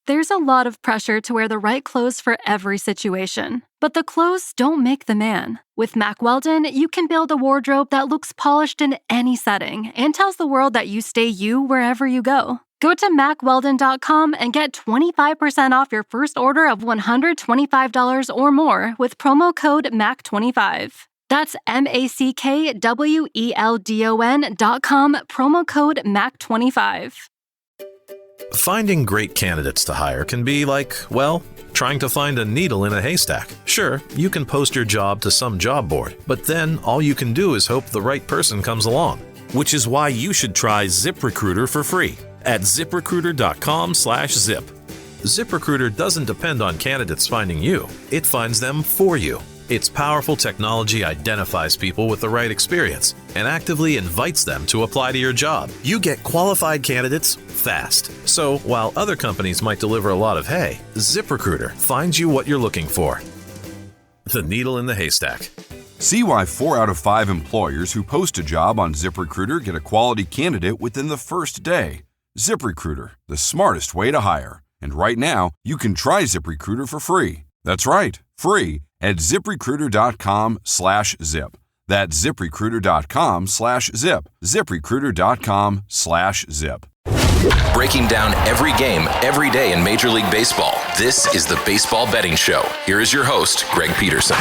There's a lot of pressure to wear the right clothes for every situation. But the clothes don't make the man. With Mack Weldon, you can build a wardrobe that looks polished in any setting and tells the world that you stay you wherever you go. Go to MackWeldon.com and get 25% off your first order of $125 or more with promo code MACK25. That's MackWeldon.com, promo code MACK25. Finding great candidates to hire can be like, well, trying to find a needle in a haystack. Sure, you can post your job to some job board, but then all you can do is hope the right person comes along. Which is why you should try ZipRecruiter for free at ZipRecruiter.com/zip. ZipRecruiter doesn't depend on candidates finding you. It finds them for you. Its powerful technology identifies people with the right experience and actively invites them to apply to your job. You get qualified candidates fast. So while other companies might deliver a lot of hay, ZipRecruiter finds you what you're looking for. The needle in the haystack. See why 4 out of 5 employers who post a job on ZipRecruiter get a quality candidate within the first day. ZipRecruiter, the smartest way to hire. And right now, you can try ZipRecruiter for free. That's right, free at ZipRecruiter.com/zip. That's ZipRecruiter.com/zip. ZipRecruiter.com/zip. Breaking down every game, every day in Major League Baseball. This is the Baseball Betting Show. Here is your host, Greg Peterson.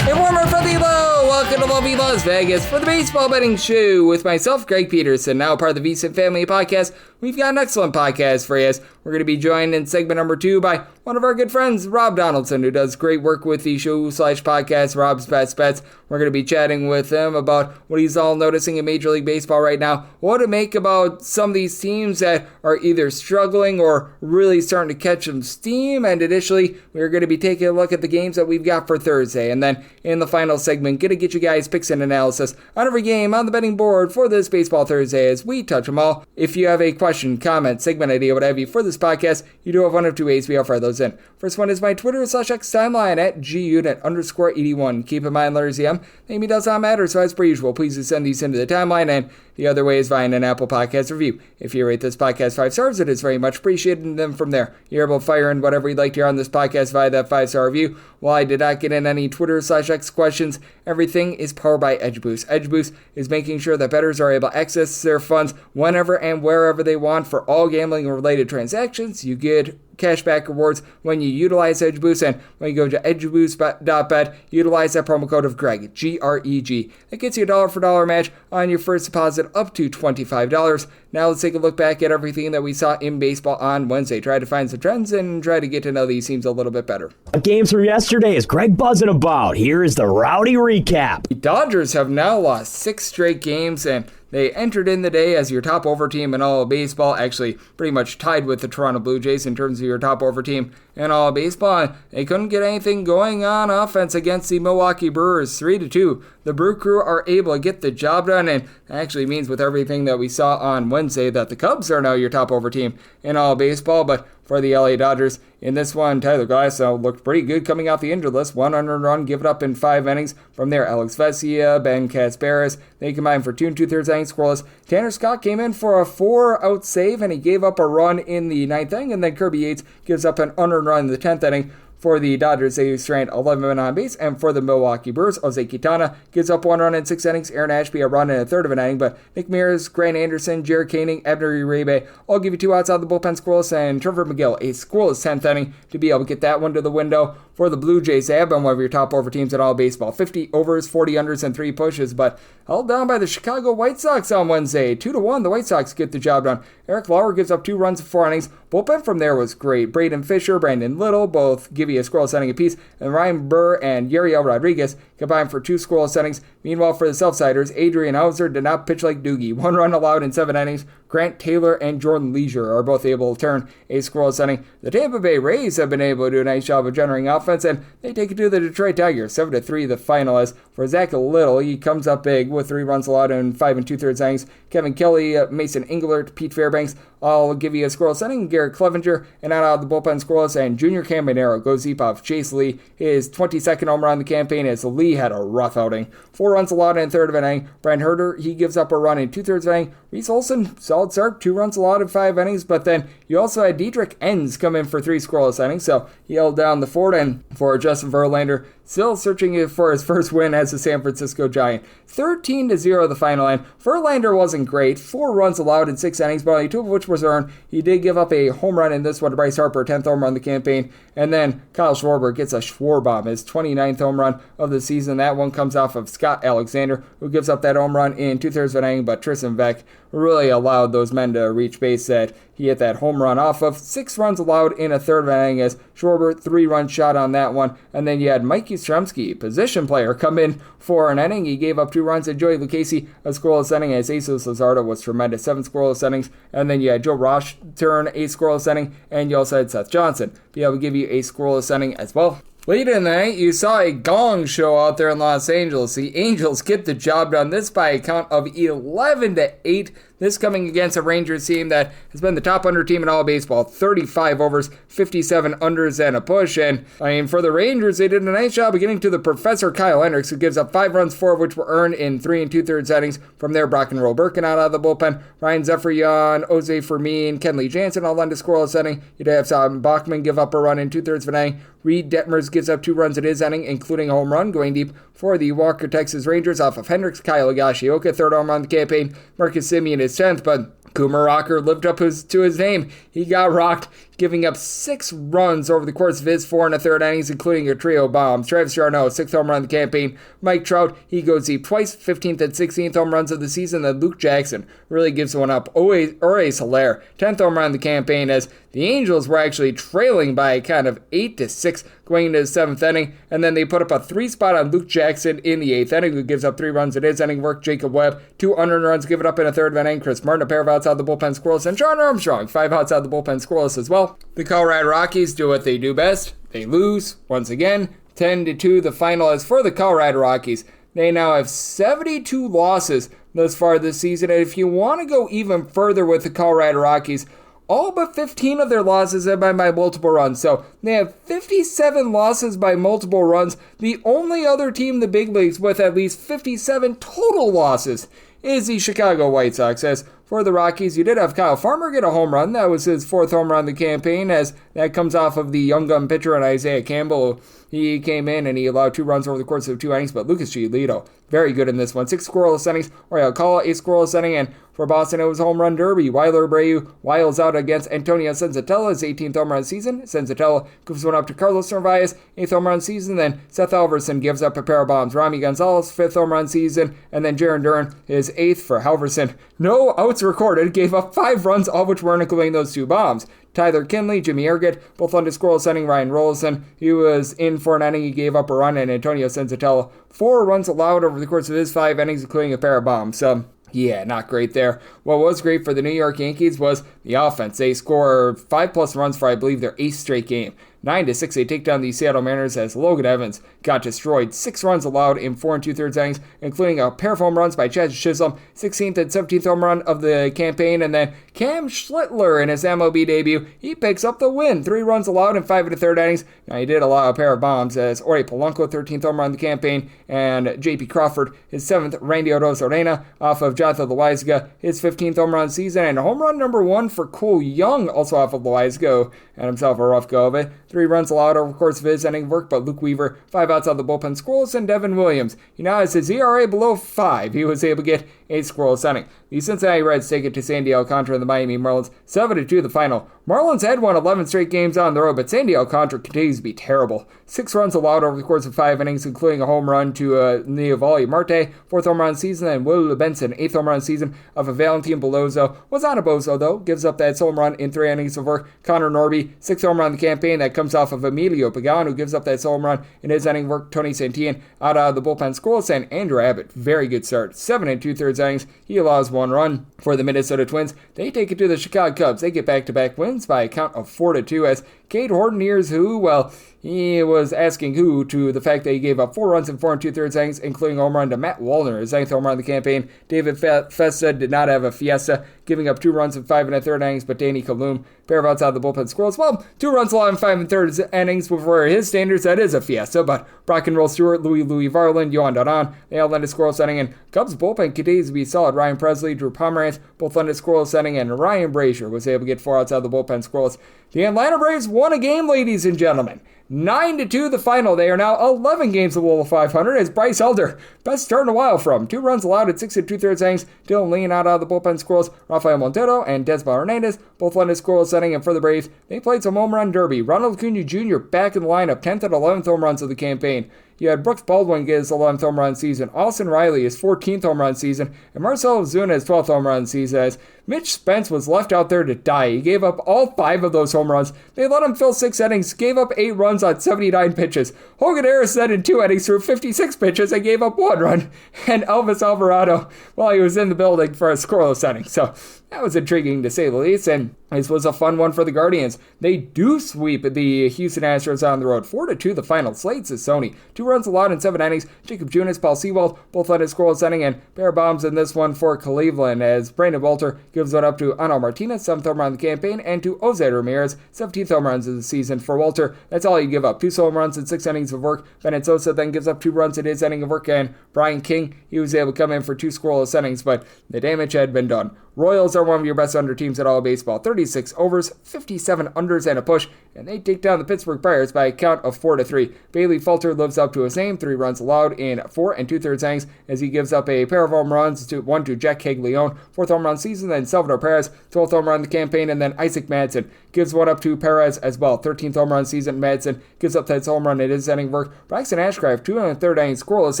A warmer from the low. Welcome to lovely Las Vegas for the Baseball Betting Show with myself, Greg Peterson, now part of the VSiN Family Podcast. We've got an excellent podcast for you. We're going to be joined in segment number 2 by one of our good friends, Rob Donaldson, who does great work with the show/podcast, Rob's Best Bets. We're going to be chatting with him about what he's all noticing in Major League Baseball right now, what to make about some of these teams that are either struggling or really starting to catch some steam. And additionally, we're going to be taking a look at the games that we've got for Thursday. And then in the final segment, going to get you guys picks and analysis on every game on the betting board for this Baseball Thursday as we touch them all. If you have a question, comment, segment idea, what have you for this podcast, you do have one of two ways we offer those in. First one is my Twitter/X timeline at gunit_81. Keep in mind, letters EM. Name does not matter, so as per usual, please do send these into the timeline, and the other way is via an Apple Podcast review. If you rate this podcast 5 stars, it is very much appreciated, and then from there, you're able to fire in whatever you'd like to hear on this podcast via that 5-star review. While I did not get in any Twitter/X questions, everything is powered by EdgeBoost. EdgeBoost is making sure that bettors are able to access their funds whenever and wherever they want for all gambling-related transactions. You get cashback rewards when you utilize EdgeBoost, and when you go to edgeboost.bet, utilize that promo code of Greg, G-R-E-G. That gets you a dollar-for-dollar match on your first deposit up to $25. Now let's take a look back at everything that we saw in baseball on Wednesday. Try to find some trends and try to get to know these teams a little bit better. Games from yesterday is Greg buzzing about. Here is the rowdy recap. The Dodgers have now lost 6 straight games, and they entered in the day as your top over team in all of baseball, actually pretty much tied with the Toronto Blue Jays in terms of your top over team in all of baseball. They couldn't get anything going on offense against the Milwaukee Brewers, 3-2. The Brew Crew are able to get the job done, and that actually means with everything that we saw on Wednesday that the Cubs are now your top over team in all of baseball. But for the LA Dodgers, in this one, Tyler Glasnow looked pretty good coming off the injured list. 1 earned run given up in 5 innings. From there, Alex Vesia, Ben Casparis, they combined for 2 2/3 innings scoreless. Tanner Scott came in for a 4-out save, and he gave up a run in the 9th inning, and then Kirby Yates gives up an unearned run in the 10th inning. For the Dodgers, they stranded 11 men on base, and for the Milwaukee Brewers, Jose Quintana gives up 1 run in 6 innings, Aaron Ashby a run in a third of an inning, but Nick Mears, Grant Anderson, Jared Koenig, Abner Uribe all give you 2 outs out of the bullpen scoreless, and Trevor McGill a scoreless 10th inning to be able to get that one to the window. For the Blue Jays, they have been one of your top over teams in all baseball. 50 overs, 40 unders, and 3 pushes, but held down by the Chicago White Sox on Wednesday. 2-1, the White Sox get the job done. Eric Lauer gives up 2 runs in 4 innings. Bullpen from there was great. Braden Fisher, Brandon Little both give you a scoreless inning apiece, and Ryan Burr and Yariel Rodriguez combined for 2 scoreless innings. Meanwhile, for the Southsiders, Adrian Hauser did not pitch like Doogie. 1 run allowed in 7 innings. Grant Taylor and Jordan Leisure are both able to turn a scoreless inning. The Tampa Bay Rays have been able to do a nice job of generating offense, and they take it to the Detroit Tigers. 7-3 the final is. For Zach Little, he comes up big with 3 runs allowed in 5 2/3 innings. Kevin Kelly, Mason Englert, Pete Fairbanks all give you a scoreless inning. Garrett Clevenger and out of the bullpen scoreless, and Junior Caminero goes deep off Chase Lee. His 22nd home run in the campaign as Lee had a rough outing. 4 runs allowed in a third of an inning. Brian Herter, he gives up a run in 2/3 of an inning. Reese Olson, solid start, 2 runs allowed in 5 innings, but then you also had Diedrich Enns come in for 3 scoreless innings, so he held down the fort, and for Justin Verlander, still searching for his first win as a San Francisco Giant. 13-0 the final end. Verlander wasn't great, 4 runs allowed in 6 innings, but only 2 of which was earned. He did give up a home run in this one to Bryce Harper, 10th home run of the campaign, and then Kyle Schwarber gets a Schwarbomb, his 29th home run of the season. That one comes off of Scott Alexander, who gives up that home run in 2/3 of an inning, but Tristan Beck really allowed those men to reach base that he hit that home run off of. 6 runs allowed in 1/3 of an inning as Schwarber 3-run shot on that one. And then you had Mike Yastrzemski, position player, come in for an inning. He gave up 2 runs, and Joey Lucchesi a scoreless inning as Jesus Luzardo was tremendous, 7 scoreless innings. And then you had Joe Rosh turn a scoreless inning, and you also had Seth Johnson be able to give you a scoreless inning as well. Late in the night, you saw a gong show out there in Los Angeles. The Angels get the job done, this by a count of 11-8. This coming against a Rangers team that has been the top under team in all baseball. 35 overs, 57 unders, and a push. And, for the Rangers, they did a nice job of getting to the Professor Kyle Hendricks, who gives up 5 runs, 4 of which were earned in 3 2/3 innings. From there, Brock and Roll Birkin out of the bullpen. Ryan Zephyrian, Jose Fermin, Kenley Jansen all lend a scoreless inning. You'd have Sam Bachman give up a run in 2/3 of an inning. Reed Detmers gives up 2 runs in his inning, including a home run, going deep for the Walker Texas Rangers off of Hendricks. Kyle Higashioka, 3rd home run on the campaign. Marcus Semien is 10th, but Coomer Rocker lived up to his name. He got rocked, giving up 6 runs over the course of his 4 1/3 innings, including a trio bomb. Travis Jarno, 6th home run on the campaign. Mike Trout, he goes deep twice, 15th and 16th home runs of the season. Then Luke Jackson really gives one up. Ores Hilaire, 10th home run on the campaign, as the Angels were actually trailing by kind of 8-6 going into the 7th inning, and then they put up a 3 spot on Luke Jackson in the 8th inning, who gives up 3 runs in his inning work. Jacob Webb, 2 unearned runs given up in 1/3 of an inning. Chris Martin, a pair of outs out of the bullpen scoreless, and John Armstrong, 5 outs out of the bullpen scoreless as well. The Colorado Rockies do what they do best. They lose once again, 10-2 the final. As for the Colorado Rockies, they now have 72 losses thus far this season, and if you want to go even further with the Colorado Rockies, all but 15 of their losses have been by multiple runs. So they have 57 losses by multiple runs. The only other team in the big leagues with at least 57 total losses is the Chicago White Sox. As for the Rockies, you did have Kyle Farmer get a home run. That was his 4th home run of the campaign, as that comes off of the young gun pitcher and Isaiah Campbell. He came in and he allowed 2 runs over the course of 2 innings, but Lucas Giolito, very good in this one. 6 scoreless innings, or Alcala, 8 scoreless inning, and for Boston, it was a home run derby. Weiler Abreu wiles out against Antonio Senzatella, his 18th home run season. Senzatella gives one up to Carlos Narvaez, 8th home run season. Then Seth Halverson gives up a pair of bombs. Rami Gonzalez, 5th home run season. And then Jaron Duran, his 8th for Halverson. No outs recorded, gave up 5 runs, all of which weren't including those 2 bombs. Tyler Kinley, Jimmy Ergett, both on the scoreless inning. Ryan Rollison, he was in for an inning. He gave up a run, and Antonio Senzatella, 4 runs allowed over the course of his 5 innings, including a pair of bombs. So, yeah, not great there. What was great for the New York Yankees was the offense. They scored 5+ runs for, I believe, their 8th straight game. 9-6, they take down the Seattle Mariners as Logan Evans got destroyed. 6 runs allowed in 4 2/3 innings, including a pair of home runs by Chad Chisholm, 16th and 17th home run of the campaign, and then Cam Schlittler in his MLB debut, he picks up the win. 3 runs allowed in 5 1/3 innings. Now, he did allow a pair of bombs as Ori Polanco, 13th home run of the campaign, and J.P. Crawford, his 7th, Randy Arozarena off of Jonathan Loaizaga, his 15th home run season, and home run number 1 for Cole Young, also off of Loaizaga, and himself a rough go of it. 3 runs allowed over the course of his inning work, but Luke Weaver, 5 outs out of the bullpen scoreless, and Devin Williams, he now has his ERA below 5. He was able to get a scoreless inning. The Cincinnati Reds take it to Sandy Alcantara and the Miami Marlins, 7-2 the final. Marlins had won 11 straight games on the road, but Sandy Alcantara continues to be terrible. 6 runs allowed over the course of 5 innings, including a home run to Neovalli Marte, 4th home run season, and Will Benson, 8th home run season of a Valentin Belozo. Was not a bozo, though. Gives up that home run in 3 innings of work. Connor Norby, 6th home run of the campaign. That comes off of Emilio Pagan, who gives up that home run in his inning work. Tony Santillan out of the bullpen scoreless, and Andrew Abbott, very good start. 7 2/3 innings. He allows 1 run for the Minnesota Twins. They take it to the Chicago Cubs. They get back-to-back wins by a count of 4-2 as Cade Horton hears who? Well, he was asking who to the fact that he gave up 4 runs in 4 2/3 innings, including a home run to Matt Wallner, his 9th home run of the campaign. David Festa did not have a fiesta. giving up 2 runs in 5 1/3 innings, but Danny Kalum, pair of outs out of the bullpen scoreless. Well, 2 runs allowed in 5 1/3 innings. For his standards, that is a fiesta, but Brock and Roll Stewart, Louis Varland, Yohan Duran, they all lend a scoreless inning, and Cubs bullpen continues to be solid. Ryan Presley, Drew Pomeranz, both lend a scoreless inning, and Ryan Brazier was able to get 4 outs out of the bullpen scoreless. The Atlanta Braves won a game, ladies and gentlemen. 9-2 the final. They are now 11 games below 500 as Bryce Elder, best start in a while from 2 runs allowed at 6 2/3 innings. Dylan Lee out of the bullpen scoreless. Rafael Montero and Desmond Hernandez both led a scoreless inning, and for the Braves, they played some home run derby. Ronald Acuna Jr. back in the lineup, 10th and 11th home runs of the campaign. You had Brooks Baldwin get his 11th home run season, Austin Riley his 14th home run season, and Marcell Ozuna his 12th home run season as Mitch Spence was left out there to die. He gave up all 5 of those home runs. They let him fill 6 innings, gave up 8 runs on 79 pitches. Hogan Harris then in 2 innings threw 56 pitches and gave up 1 run. And Elvis Alvarado, well, he was in the building for a scoreless inning. So that was intriguing to say the least, and this was a fun one for the Guardians. They do sweep the Houston Astros on the road. 4-2 the final. Slade Cecconi, 2 runs allowed in 7 innings. Jacob Junis, Paul Sewald, both led a scoreless inning, and pair bombs in this one for Cleveland as Brandon Walter gives one up to Ano Martinez, 7th home run of the campaign, and to Jose Ramirez, 17th home runs of the season for Walter. That's all you give up. 2 home runs in 6 innings of work. Bennett Sosa then gives up 2 runs in his inning of work, and Brian King, he was able to come in for 2 scoreless innings, but the damage had been done. Royals are one of your best under teams at all baseball. 36 overs, 57 unders, and a push, and they take down the Pittsburgh Pirates by a count of 4-3. Bailey Falter lives up to his name, 3 runs allowed in 4 2/3 innings as he gives up a pair of home runs, one to Jack Caglione, 4th home run season, then Salvador Perez, 12th home run of the campaign, and then Isaac Madsen gives one up to Perez as well, 13th home run season. Madsen gives up that home run in his inning work. Braxton Ashcraft, 2 1/3 innings scoreless,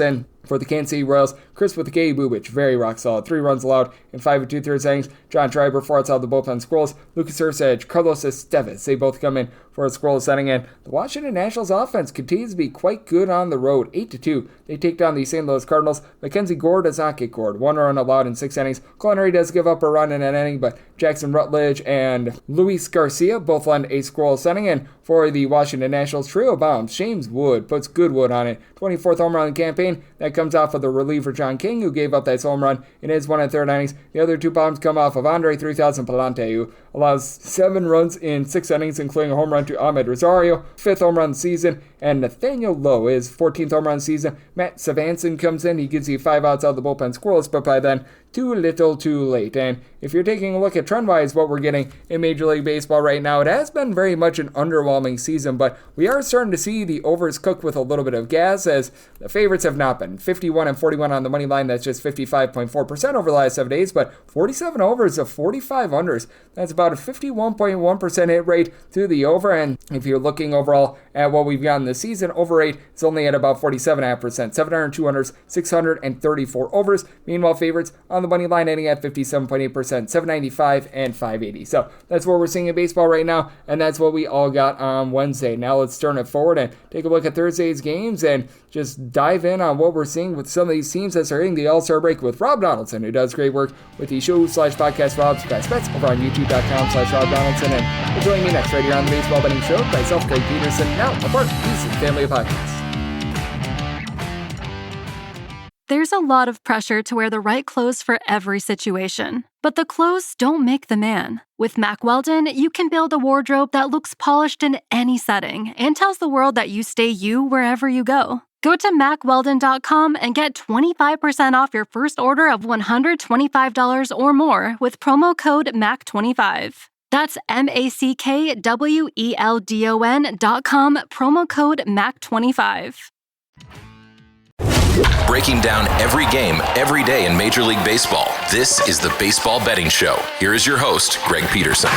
and for the Kansas City Royals, Chris with the K. Bubich, very rock solid. 3 runs allowed in 5 2/3 innings. John Schreiber, 4 outs out of the bullpen scoreless. Lucas Erceg, Carlos Estevez, they both come in for a scoreless inning. And the Washington Nationals offense continues to be quite good on the road. 8-2. They take down the St. Louis Cardinals. Mackenzie Gore does not get gored. 1 run allowed in 6 innings. Culinary does give up a run in an inning, but Jackson Rutledge and Luis Garcia both lend a scoreless inning. And for the Washington Nationals, trio bombs. James Wood puts good wood on it. 24th home run in the campaign. That comes off of the reliever John King, who gave up that home run in his 1 1/3 innings. The other 2 bombs come off of Andre 3000 Palante, who allows 7 runs in 6 innings, including a home run to Ahmed Rosario, 5th home run of the season, and Nathaniel Lowe, his 14th home run of the season. Matt Savanson comes in. He gives you 5 outs out of the bullpen scoreless, but by then, too little too late. And if you're taking a look at trend-wise what we're getting in Major League Baseball right now, it has been very much an underwhelming season, but we are starting to see the overs cook with a little bit of gas as the favorites have not been. 51 and 41 on the money line, that's just 55.4% over the last 7 days, but 47 overs of 45 unders. That's about a 51.1% hit rate to the over, and if you're looking overall at what we've gotten this season, over rate is only at about 47.5%, 702 unders, 634 overs. Meanwhile, favorites on the money line ending at 57.8%, 795 and 580. So that's what we're seeing in baseball right now, and that's what we all got on Wednesday. Now let's turn it forward and take a look at Thursday's games and just dive in on what we're seeing with some of these teams that are hitting the All-Star break with Rob Donaldson, who does great work with the show/podcast Rob's Best Bets over on youtube.com/Rob Donaldson. And will join me next right here on the Baseball Betting Show. Myself, Greg Peterson, now a part of the Beason Family of Podcasts. There's a lot of pressure to wear the right clothes for every situation. But the clothes don't make the man. With Mack Weldon, you can build a wardrobe that looks polished in any setting and tells the world that you stay you wherever you go. Go to MackWeldon.com and get 25% off your first order of $125 or more with promo code MACK25. That's MackWeldon.com, promo code MACK25. Breaking down every game, every day in Major League Baseball. This is the Baseball Betting Show. Here is your host, Greg Peterson.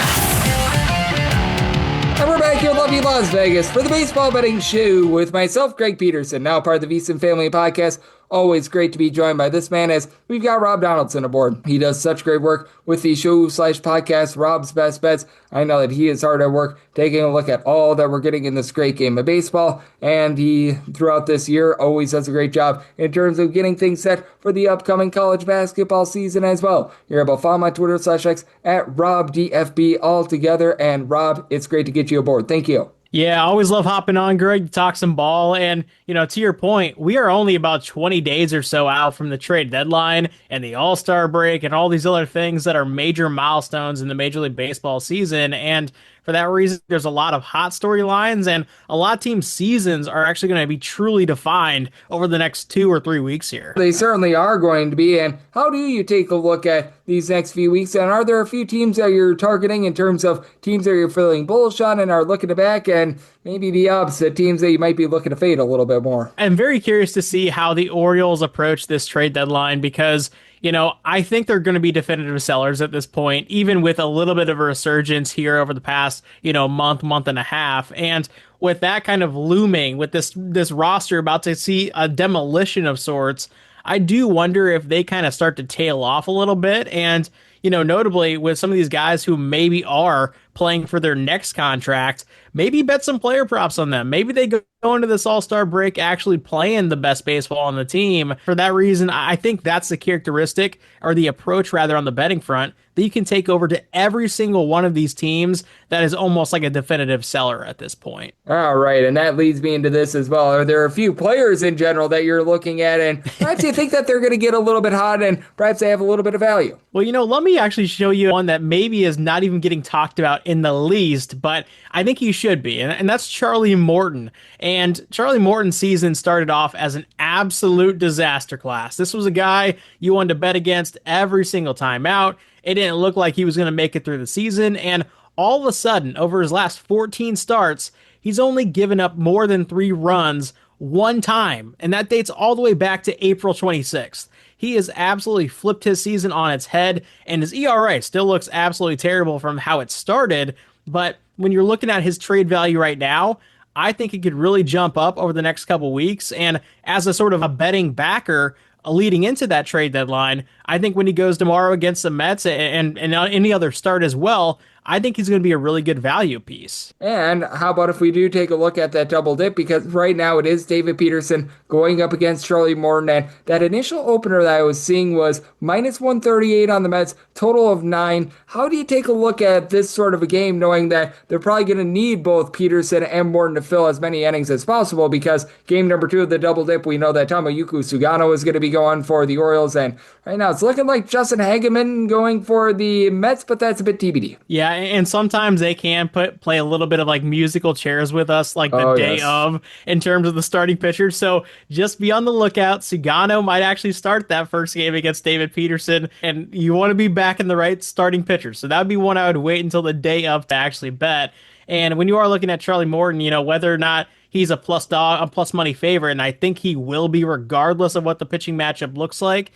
And we're back here in lovely Las Vegas for the Baseball Betting Show with myself, Greg Peterson, now part of the Beason Family Podcast. Always great to be joined by this man as we've got Rob Donaldson aboard. He does such great work with the show/podcast Rob's Best Bets. I know that he is hard at work taking a look at all that we're getting in this great game of baseball, and he, throughout this year, always does a great job in terms of getting things set for the upcoming college basketball season as well. You're able to follow my Twitter/X at RobDFB all together, and Rob, it's great to get you aboard. Thank you. Yeah, I always love hopping on, Greg, to talk some ball. And, to your point, we are only about 20 days or so out from the trade deadline and the All-Star break and all these other things that are major milestones in the Major League Baseball season. And for that reason, there's a lot of hot storylines, and a lot of teams' seasons are actually going to be truly defined over the next 2 or 3 weeks here. They certainly are going to be. And how do you take a look at these next few weeks? And are there a few teams that you're targeting in terms of teams that you're feeling bullish on and are looking to back, and maybe the opposite, teams that you might be looking to fade a little bit more? I'm very curious to see how the Orioles approach this trade deadline because I think they're going to be definitive sellers at this point, even with a little bit of a resurgence here over the past, month and a half. And with that kind of looming, with this roster about to see a demolition of sorts, I do wonder if they kind of start to tail off a little bit. And, notably with some of these guys who maybe are playing for their next contract, maybe bet some player props on them. Maybe they go into this All-Star break actually playing the best baseball on the team. For that reason, I think that's the characteristic, or the approach rather, on the betting front that you can take over to every single one of these teams that is almost like a definitive seller at this point. All right, and that leads me into this as well. Are there a few players in general that you're looking at, and perhaps you think that they're going to get a little bit hot and perhaps they have a little bit of value? Well, let me actually show you one that maybe is not even getting talked about in the least, but I think he should be, and that's Charlie Morton. And Charlie Morton's season started off as an absolute disaster class. This was a guy you wanted to bet against every single time out. It didn't look like he was going to make it through the season, and all of a sudden, over his last 14 starts, he's only given up more than 3 runs one time, and that dates all the way back to April 26th. He has absolutely flipped his season on its head, and his ERA still looks absolutely terrible from how it started, but when you're looking at his trade value right now, I think it could really jump up over the next couple weeks, and as a sort of a betting backer, leading into that trade deadline, I think when he goes tomorrow against the Mets and any other start as well, I think he's going to be a really good value piece. And how about if we do take a look at that double dip? Because right now it is David Peterson going up against Charlie Morton. And that initial opener that I was seeing was minus 138 on the Mets, total of 9. How do you take a look at this sort of a game, knowing that they're probably going to need both Peterson and Morton to fill as many innings as possible? Because game number 2 of the double dip, we know that Tomoyuki Sugano is going to be going for the Orioles. And right now it's looking like Justin Hageman going for the Mets, but that's a bit TBD. Yeah, and sometimes they can play a little bit of like musical chairs with us, like the day of, in terms of the starting pitcher. So just be on the lookout. Sugano might actually start that first game against David Peterson, and you want to be back in the right starting pitcher. So that would be one I would wait until the day of to actually bet. And when you are looking at Charlie Morton, whether or not he's a plus money favorite, and I think he will be regardless of what the pitching matchup looks like,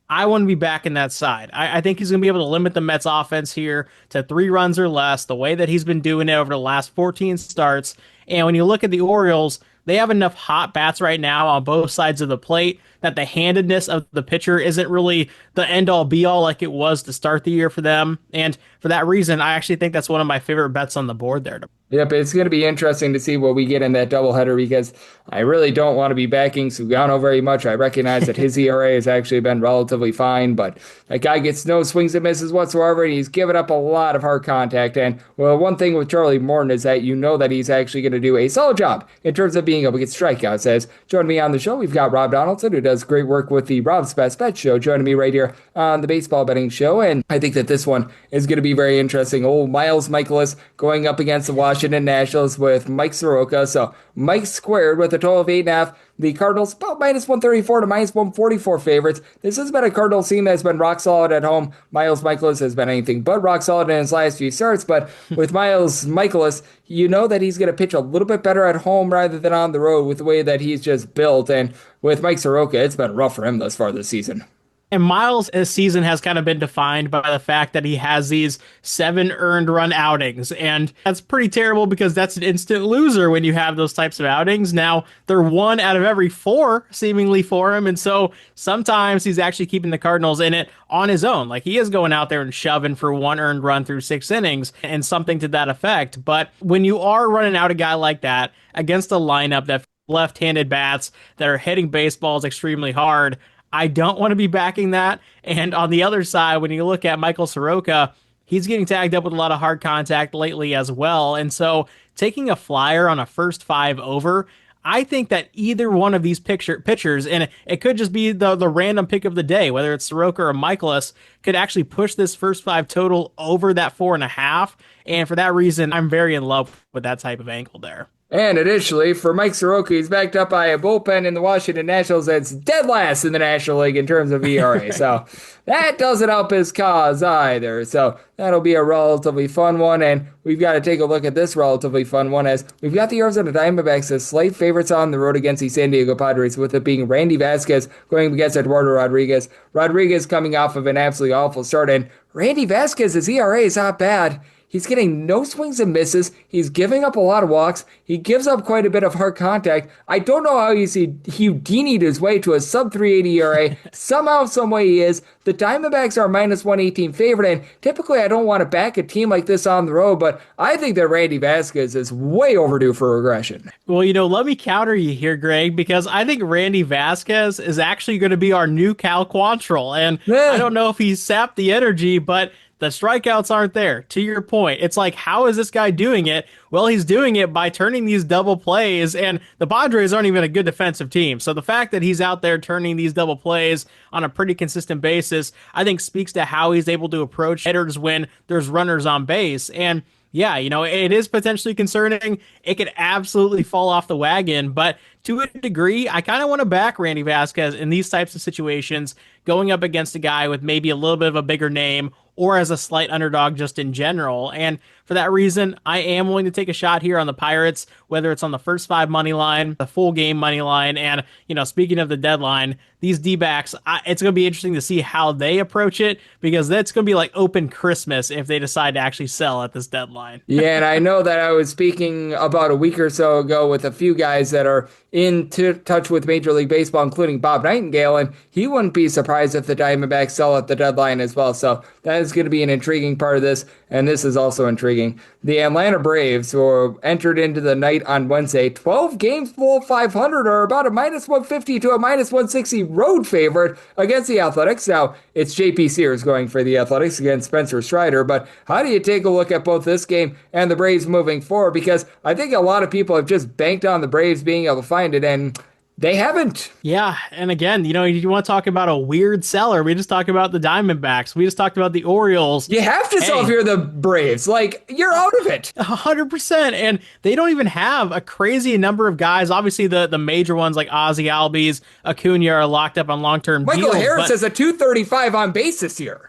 I want to be back in that side. I think he's going to be able to limit the Mets offense here to 3 runs or less, the way that he's been doing it over the last 14 starts. And when you look at the Orioles, they have enough hot bats right now on both sides of the plate that the handedness of the pitcher isn't really the end-all be-all like it was to start the year for them. And for that reason, I actually think that's one of my favorite bets on the board there. Yep, it's going to be interesting to see what we get in that doubleheader, because I really don't want to be backing Sugano very much. I recognize that his ERA has actually been relatively fine, but that guy gets no swings and misses whatsoever, and he's given up a lot of hard contact. And, well, one thing with Charlie Morton is that you know that he's actually going to do a solid job in terms of being able to get strikeouts. As joining me on the show, we've got Rob Donaldson, who does great work with the Rob's Best Bet show, joining me right here on the Baseball Betting Show. And I think that this one is going to be very interesting. Old Miles Michaelis going up against the Washington Nationals with Mike Soroka. So Mike squared with a total of 8.5. The Cardinals about minus 134 to minus 144 favorites. This has been a Cardinals team that's been rock solid at home. Miles Michaelis has been anything but rock solid in his last few starts, but with Miles Michaelis, you know that he's going to pitch a little bit better at home rather than on the road with the way that he's just built. And with Mike Soroka, it's been rough for him thus far this season. And Miles' season has kind of been defined by the fact that he has these 7 earned run outings. And that's pretty terrible because that's an instant loser when you have those types of outings. Now, they're 1 out of every 4 seemingly for him. And so sometimes he's actually keeping the Cardinals in it on his own. Like, he is going out there and shoving for 1 earned run through 6 innings and something to that effect. But when you are running out a guy like that against a lineup that left-handed bats that are hitting baseballs extremely hard, I don't want to be backing that. And on the other side, when you look at Michael Soroka, he's getting tagged up with a lot of hard contact lately as well. And so taking a flyer on a first 5 over, I think that either one of these pitchers, and it could just be the random pick of the day, whether it's Soroka or Michaelis, could actually push this first 5 total over that 4.5. And for that reason, I'm very in love with that type of angle there. And additionally, for Mike Soroka, he's backed up by a bullpen in the Washington Nationals that's dead last in the National League in terms of ERA. So that doesn't help his cause either. So that'll be a relatively fun one. And we've got to take a look at this relatively fun one, as we've got the Arizona Diamondbacks as slight favorites on the road against the San Diego Padres, with it being Randy Vasquez going against Eduardo Rodriguez. Rodriguez coming off of an absolutely awful start. And Randy Vasquez's ERA is not bad. He's getting no swings and misses. He's giving up a lot of walks. He gives up quite a bit of hard contact. I don't know how he Houdini'd his way to a sub-380 ERA. Somehow, some way he is. The Diamondbacks are minus 118 favorite, and typically I don't want to back a team like this on the road, but I think that Randy Vasquez is way overdue for regression. Well, let me counter you here, Greg, because I think Randy Vasquez is actually going to be our new Cal Quantrill, and I don't know if he sapped the energy, but the strikeouts aren't there. To your point, it's like, how is this guy doing it? Well, he's doing it by turning these double plays, and the Padres aren't even a good defensive team. So the fact that he's out there turning these double plays on a pretty consistent basis, I think speaks to how he's able to approach hitters when there's runners on base. And yeah, it is potentially concerning. It could absolutely fall off the wagon, but to a degree, I kind of want to back Randy Vasquez in these types of situations, going up against a guy with maybe a little bit of a bigger name or as a slight underdog just in general. And for that reason, I am willing to take a shot here on the Pirates, whether it's on the first 5 money line, the full game money line, and, speaking of the deadline, these D-backs, it's going to be interesting to see how they approach it, because that's going to be like open Christmas if they decide to actually sell at this deadline. Yeah, and I know that I was speaking about a week or so ago with a few guys that are in touch with Major League Baseball, including Bob Nightingale, and he wouldn't be surprised if the Diamondbacks sell at the deadline as well. So that is going to be an intriguing part of this, and this is also intriguing. The Atlanta Braves, who entered into the night on Wednesday, 12 games below 500, are about a minus 150 to a minus 160 road favorite against the Athletics. Now, it's J.P. Sears going for the Athletics against Spencer Strider, but how do you take a look at both this game and the Braves moving forward? Because I think a lot of people have just banked on the Braves being able to find it, and they haven't. Yeah, and again, you want to talk about a weird seller. We just talked about the Diamondbacks. We just talked about the Orioles. You have to sell if you're the Braves. You're out of it. 100%. And they don't even have a crazy number of guys. Obviously, the major ones like Ozzie Albies, Acuna are locked up on long-term deals. Michael Harris has a 235 on base this year.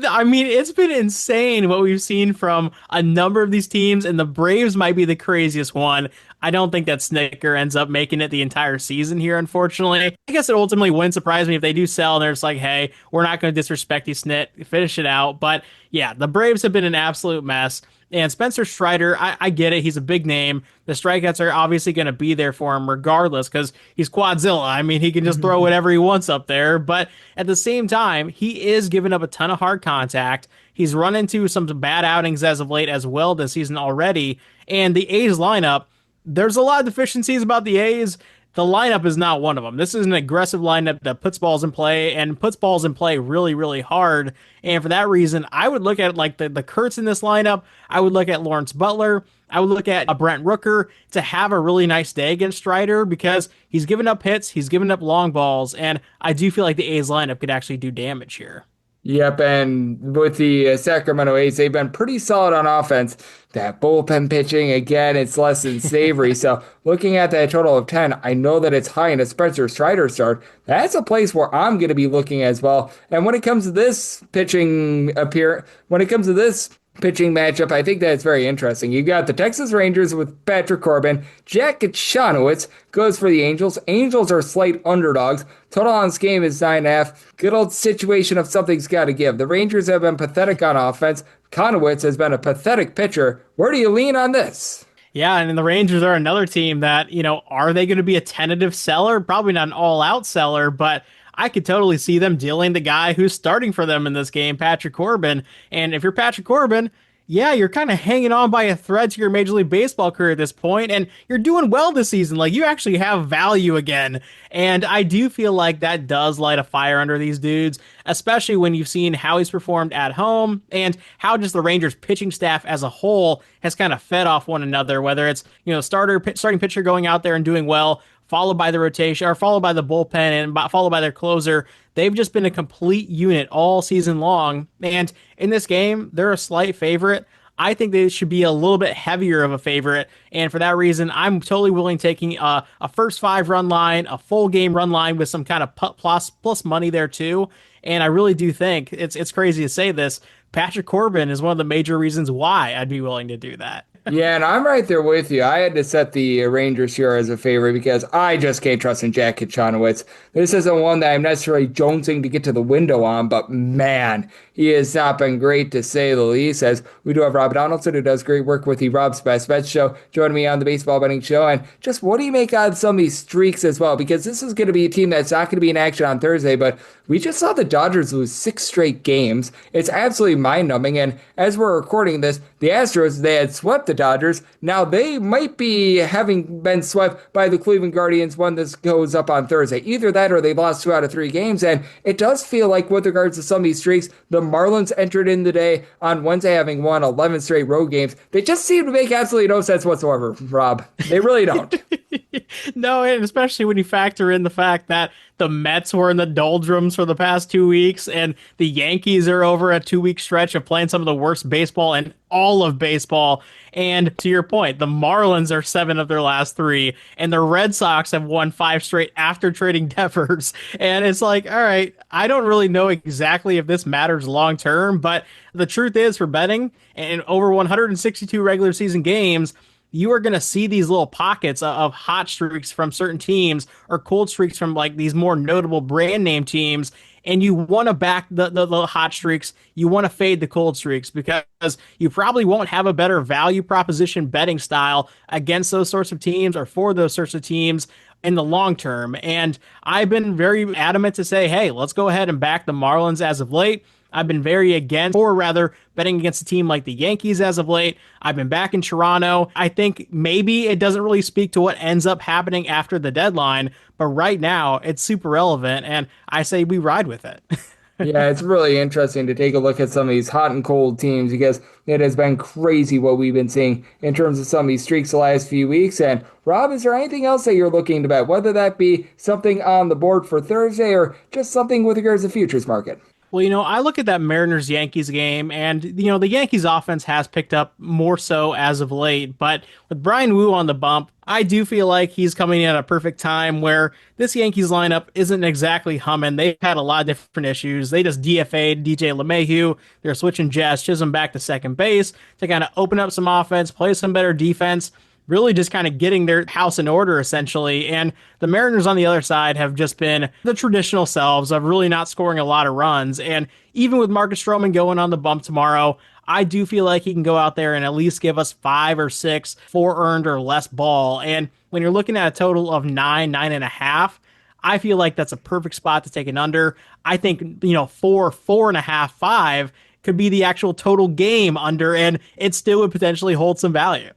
I mean, it's been insane what we've seen from a number of these teams, and the Braves might be the craziest one. I don't think that Snicker ends up making it the entire season here, unfortunately. I guess it ultimately wouldn't surprise me if they do sell and they're just like, hey, we're not going to disrespect you, Snit, finish it out. But yeah, the Braves have been an absolute mess. And Spencer Strider, I get it. He's a big name. The strikeouts are obviously going to be there for him regardless, because he's Quadzilla. I mean, he can just throw whatever he wants up there. But at the same time, he is giving up a ton of hard contact. He's run into some bad outings as of late as well this season already. And the A's lineup, there's a lot of deficiencies about the A's. The lineup is not one of them. This is an aggressive lineup that puts balls in play and puts balls in play really, really hard. And for that reason, I would look at the Kurtz in this lineup. I would look at Lawrence Butler. I would look at a Brent Rooker to have a really nice day against Strider, because he's given up hits, he's given up long balls, and I do feel like the A's lineup could actually do damage here. Yep, and with the Sacramento A's, they've been pretty solid on offense. That bullpen pitching, again, it's less than savory. So looking at that total of 10, I know that it's high in a Spencer Strider start. That's a place where I'm going to be looking as well. And when it comes to this pitching matchup, I think that's very interesting. You got the Texas Rangers with Patrick Corbin. Jack Kachanowicz goes for the Angels. Angels are slight underdogs. Total on this game is 9.5. Good old situation of something's got to give. The Rangers have been pathetic on offense. Konowitz has been a pathetic pitcher. Where do you lean on this? Yeah, and the Rangers are another team that, are they going to be a tentative seller? Probably not an all-out seller, but I could totally see them dealing the guy who's starting for them in this game, Patrick Corbin. And if you're Patrick Corbin, yeah, you're kind of hanging on by a thread to your Major League Baseball career at this point, and you're doing well this season. Like, you actually have value again. And I do feel like that does light a fire under these dudes, especially when you've seen how he's performed at home and how just the Rangers pitching staff as a whole has kind of fed off one another, whether it's, starting pitcher going out there and doing well, followed by the rotation or followed by the bullpen and followed by their closer. They've just been a complete unit all season long. And in this game, they're a slight favorite. I think they should be a little bit heavier of a favorite. And for that reason, I'm totally willing taking a first 5 run line, a full game run line with some kind of plus money there too. And I really do think it's crazy to say this. Patrick Corbin is one of the major reasons why I'd be willing to do that. Yeah, and I'm right there with you. I had to set the Rangers here as a favorite because I just can't trust in Jack Kachanowicz. This isn't one that I'm necessarily jonesing to get to the window on, but man, he has not been great to say the least. As we do have Rob Donaldson, who does great work with the Rob's Best Bets show, joining me on the Baseball Betting Show. And just what do you make out of some of these streaks as well? Because this is going to be a team that's not going to be in action on Thursday, but we just saw the Dodgers lose 6 straight games. It's absolutely mind-numbing. And as we're recording this, the Astros, they had swept the Dodgers. Now they might be having been swept by the Cleveland Guardians when this goes up on Thursday. Either that or they've lost 2 out of 3 games. And it does feel like with regards to some of these streaks, the Marlins entered in the day on Wednesday having won 11 straight road games. They just seem to make absolutely no sense whatsoever, Rob. They really don't. No, and especially when you factor in the fact that the Mets were in the doldrums for the past 2 weeks, and the Yankees are over a 2-week stretch of playing some of the worst baseball in all of baseball. And to your point, the Marlins are 7 of their last 3, and the Red Sox have won 5 straight after trading Devers. And it's like, all right, I don't really know exactly if this matters long term, but the truth is, for betting, and over 162 regular season games, you are going to see these little pockets of hot streaks from certain teams or cold streaks from like these more notable brand name teams. And you want to back the hot streaks. You want to fade the cold streaks because you probably won't have a better value proposition betting style against those sorts of teams or for those sorts of teams in the long term. And I've been very adamant to say, hey, let's go ahead and back the Marlins as of late. I've been very against, or rather, betting against a team like the Yankees as of late. I've been back in Toronto. I think maybe it doesn't really speak to what ends up happening after the deadline, but right now it's super relevant, and I say we ride with it. Yeah, it's really interesting to take a look at some of these hot and cold teams because it has been crazy what we've been seeing in terms of some of these streaks the last few weeks. And Rob, is there anything else that you're looking to bet, whether that be something on the board for Thursday or just something with regards to the futures market? Well, I look at that Mariners-Yankees game, and, the Yankees offense has picked up more so as of late, but with Brian Wu on the bump, I do feel like he's coming in at a perfect time where this Yankees lineup isn't exactly humming. They've had a lot of different issues. They just DFA'd DJ LeMahieu. They're switching Jazz Chisholm back to second base to kind of open up some offense, play some better defense, really just kind of getting their house in order, essentially. And the Mariners on the other side have just been the traditional selves of really not scoring a lot of runs. And even with Marcus Stroman going on the bump tomorrow, I do feel like he can go out there and at least give us 5 or 6 4 earned or less ball. And when you're looking at a total of 9.5, I feel like that's a perfect spot to take an under. I think, 4, 4.5, 5 could be the actual total game under, and it still would potentially hold some value.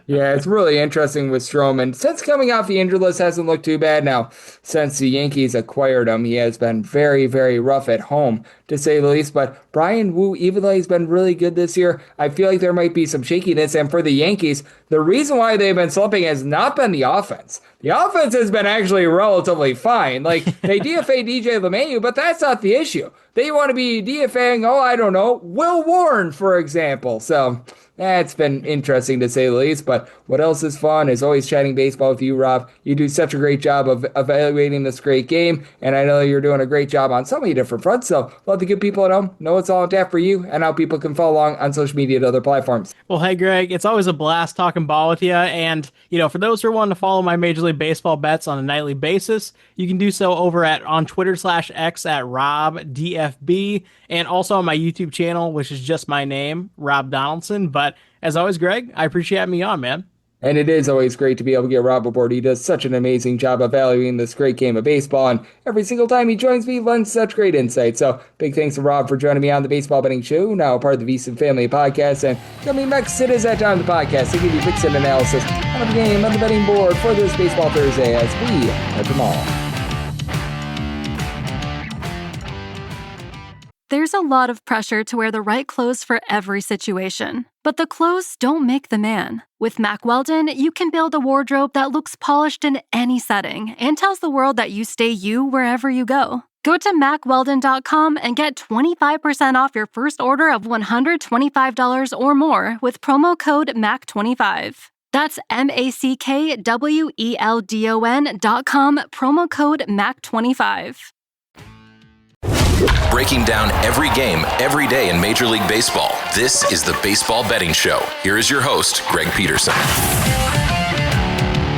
Yeah, it's really interesting with Stroman. Since coming off the injured list, hasn't looked too bad. Now, since the Yankees acquired him, he has been very, very rough at home, to say the least. But Brian Wu, even though he's been really good this year, I feel like there might be some shakiness. And for the Yankees, the reason why they've been slumping has not been the offense. The offense has been actually relatively fine. Like, they DFA DJ LeMahieu, but that's not the issue. They want to be DFAing, Will Warren, for example. So that's been interesting to say the least. But what else is fun is always chatting baseball with you, Rob. You do such a great job of evaluating this great game, and I know you're doing a great job on so many different fronts. So let the good people at home know it's all on tap for you and how people can follow along on social media and other platforms. Well, hey, Greg, it's always a blast talking ball with you. And, for those who are wanting to follow my Major League Baseball bets on a nightly basis, you can do so over on Twitter/X at RobDFB, and also on my YouTube channel, which is just my name, Rob Donaldson. But as always, Greg, I appreciate having me on, man. And it is always great to be able to get Rob aboard. He does such an amazing job of valuing this great game of baseball, and every single time he joins me, lends such great insight. So big thanks to Rob for joining me on the Baseball Betting Show, now part of the VSiN Family Podcast. And coming next, it is that time of the podcast to give you picks and analysis on the game on the betting board for this Baseball Thursday as we touch them all. There's a lot of pressure to wear the right clothes for every situation, but the clothes don't make the man. With Mack Weldon, you can build a wardrobe that looks polished in any setting and tells the world that you stay you wherever you go. Go to MackWeldon.com and get 25% off your first order of $125 or more with promo code MACK25. That's MackWeldon.com, promo code MACK25. Breaking down every game, every day in Major League Baseball. This is the Baseball Betting Show. Here is your host, Greg Peterson.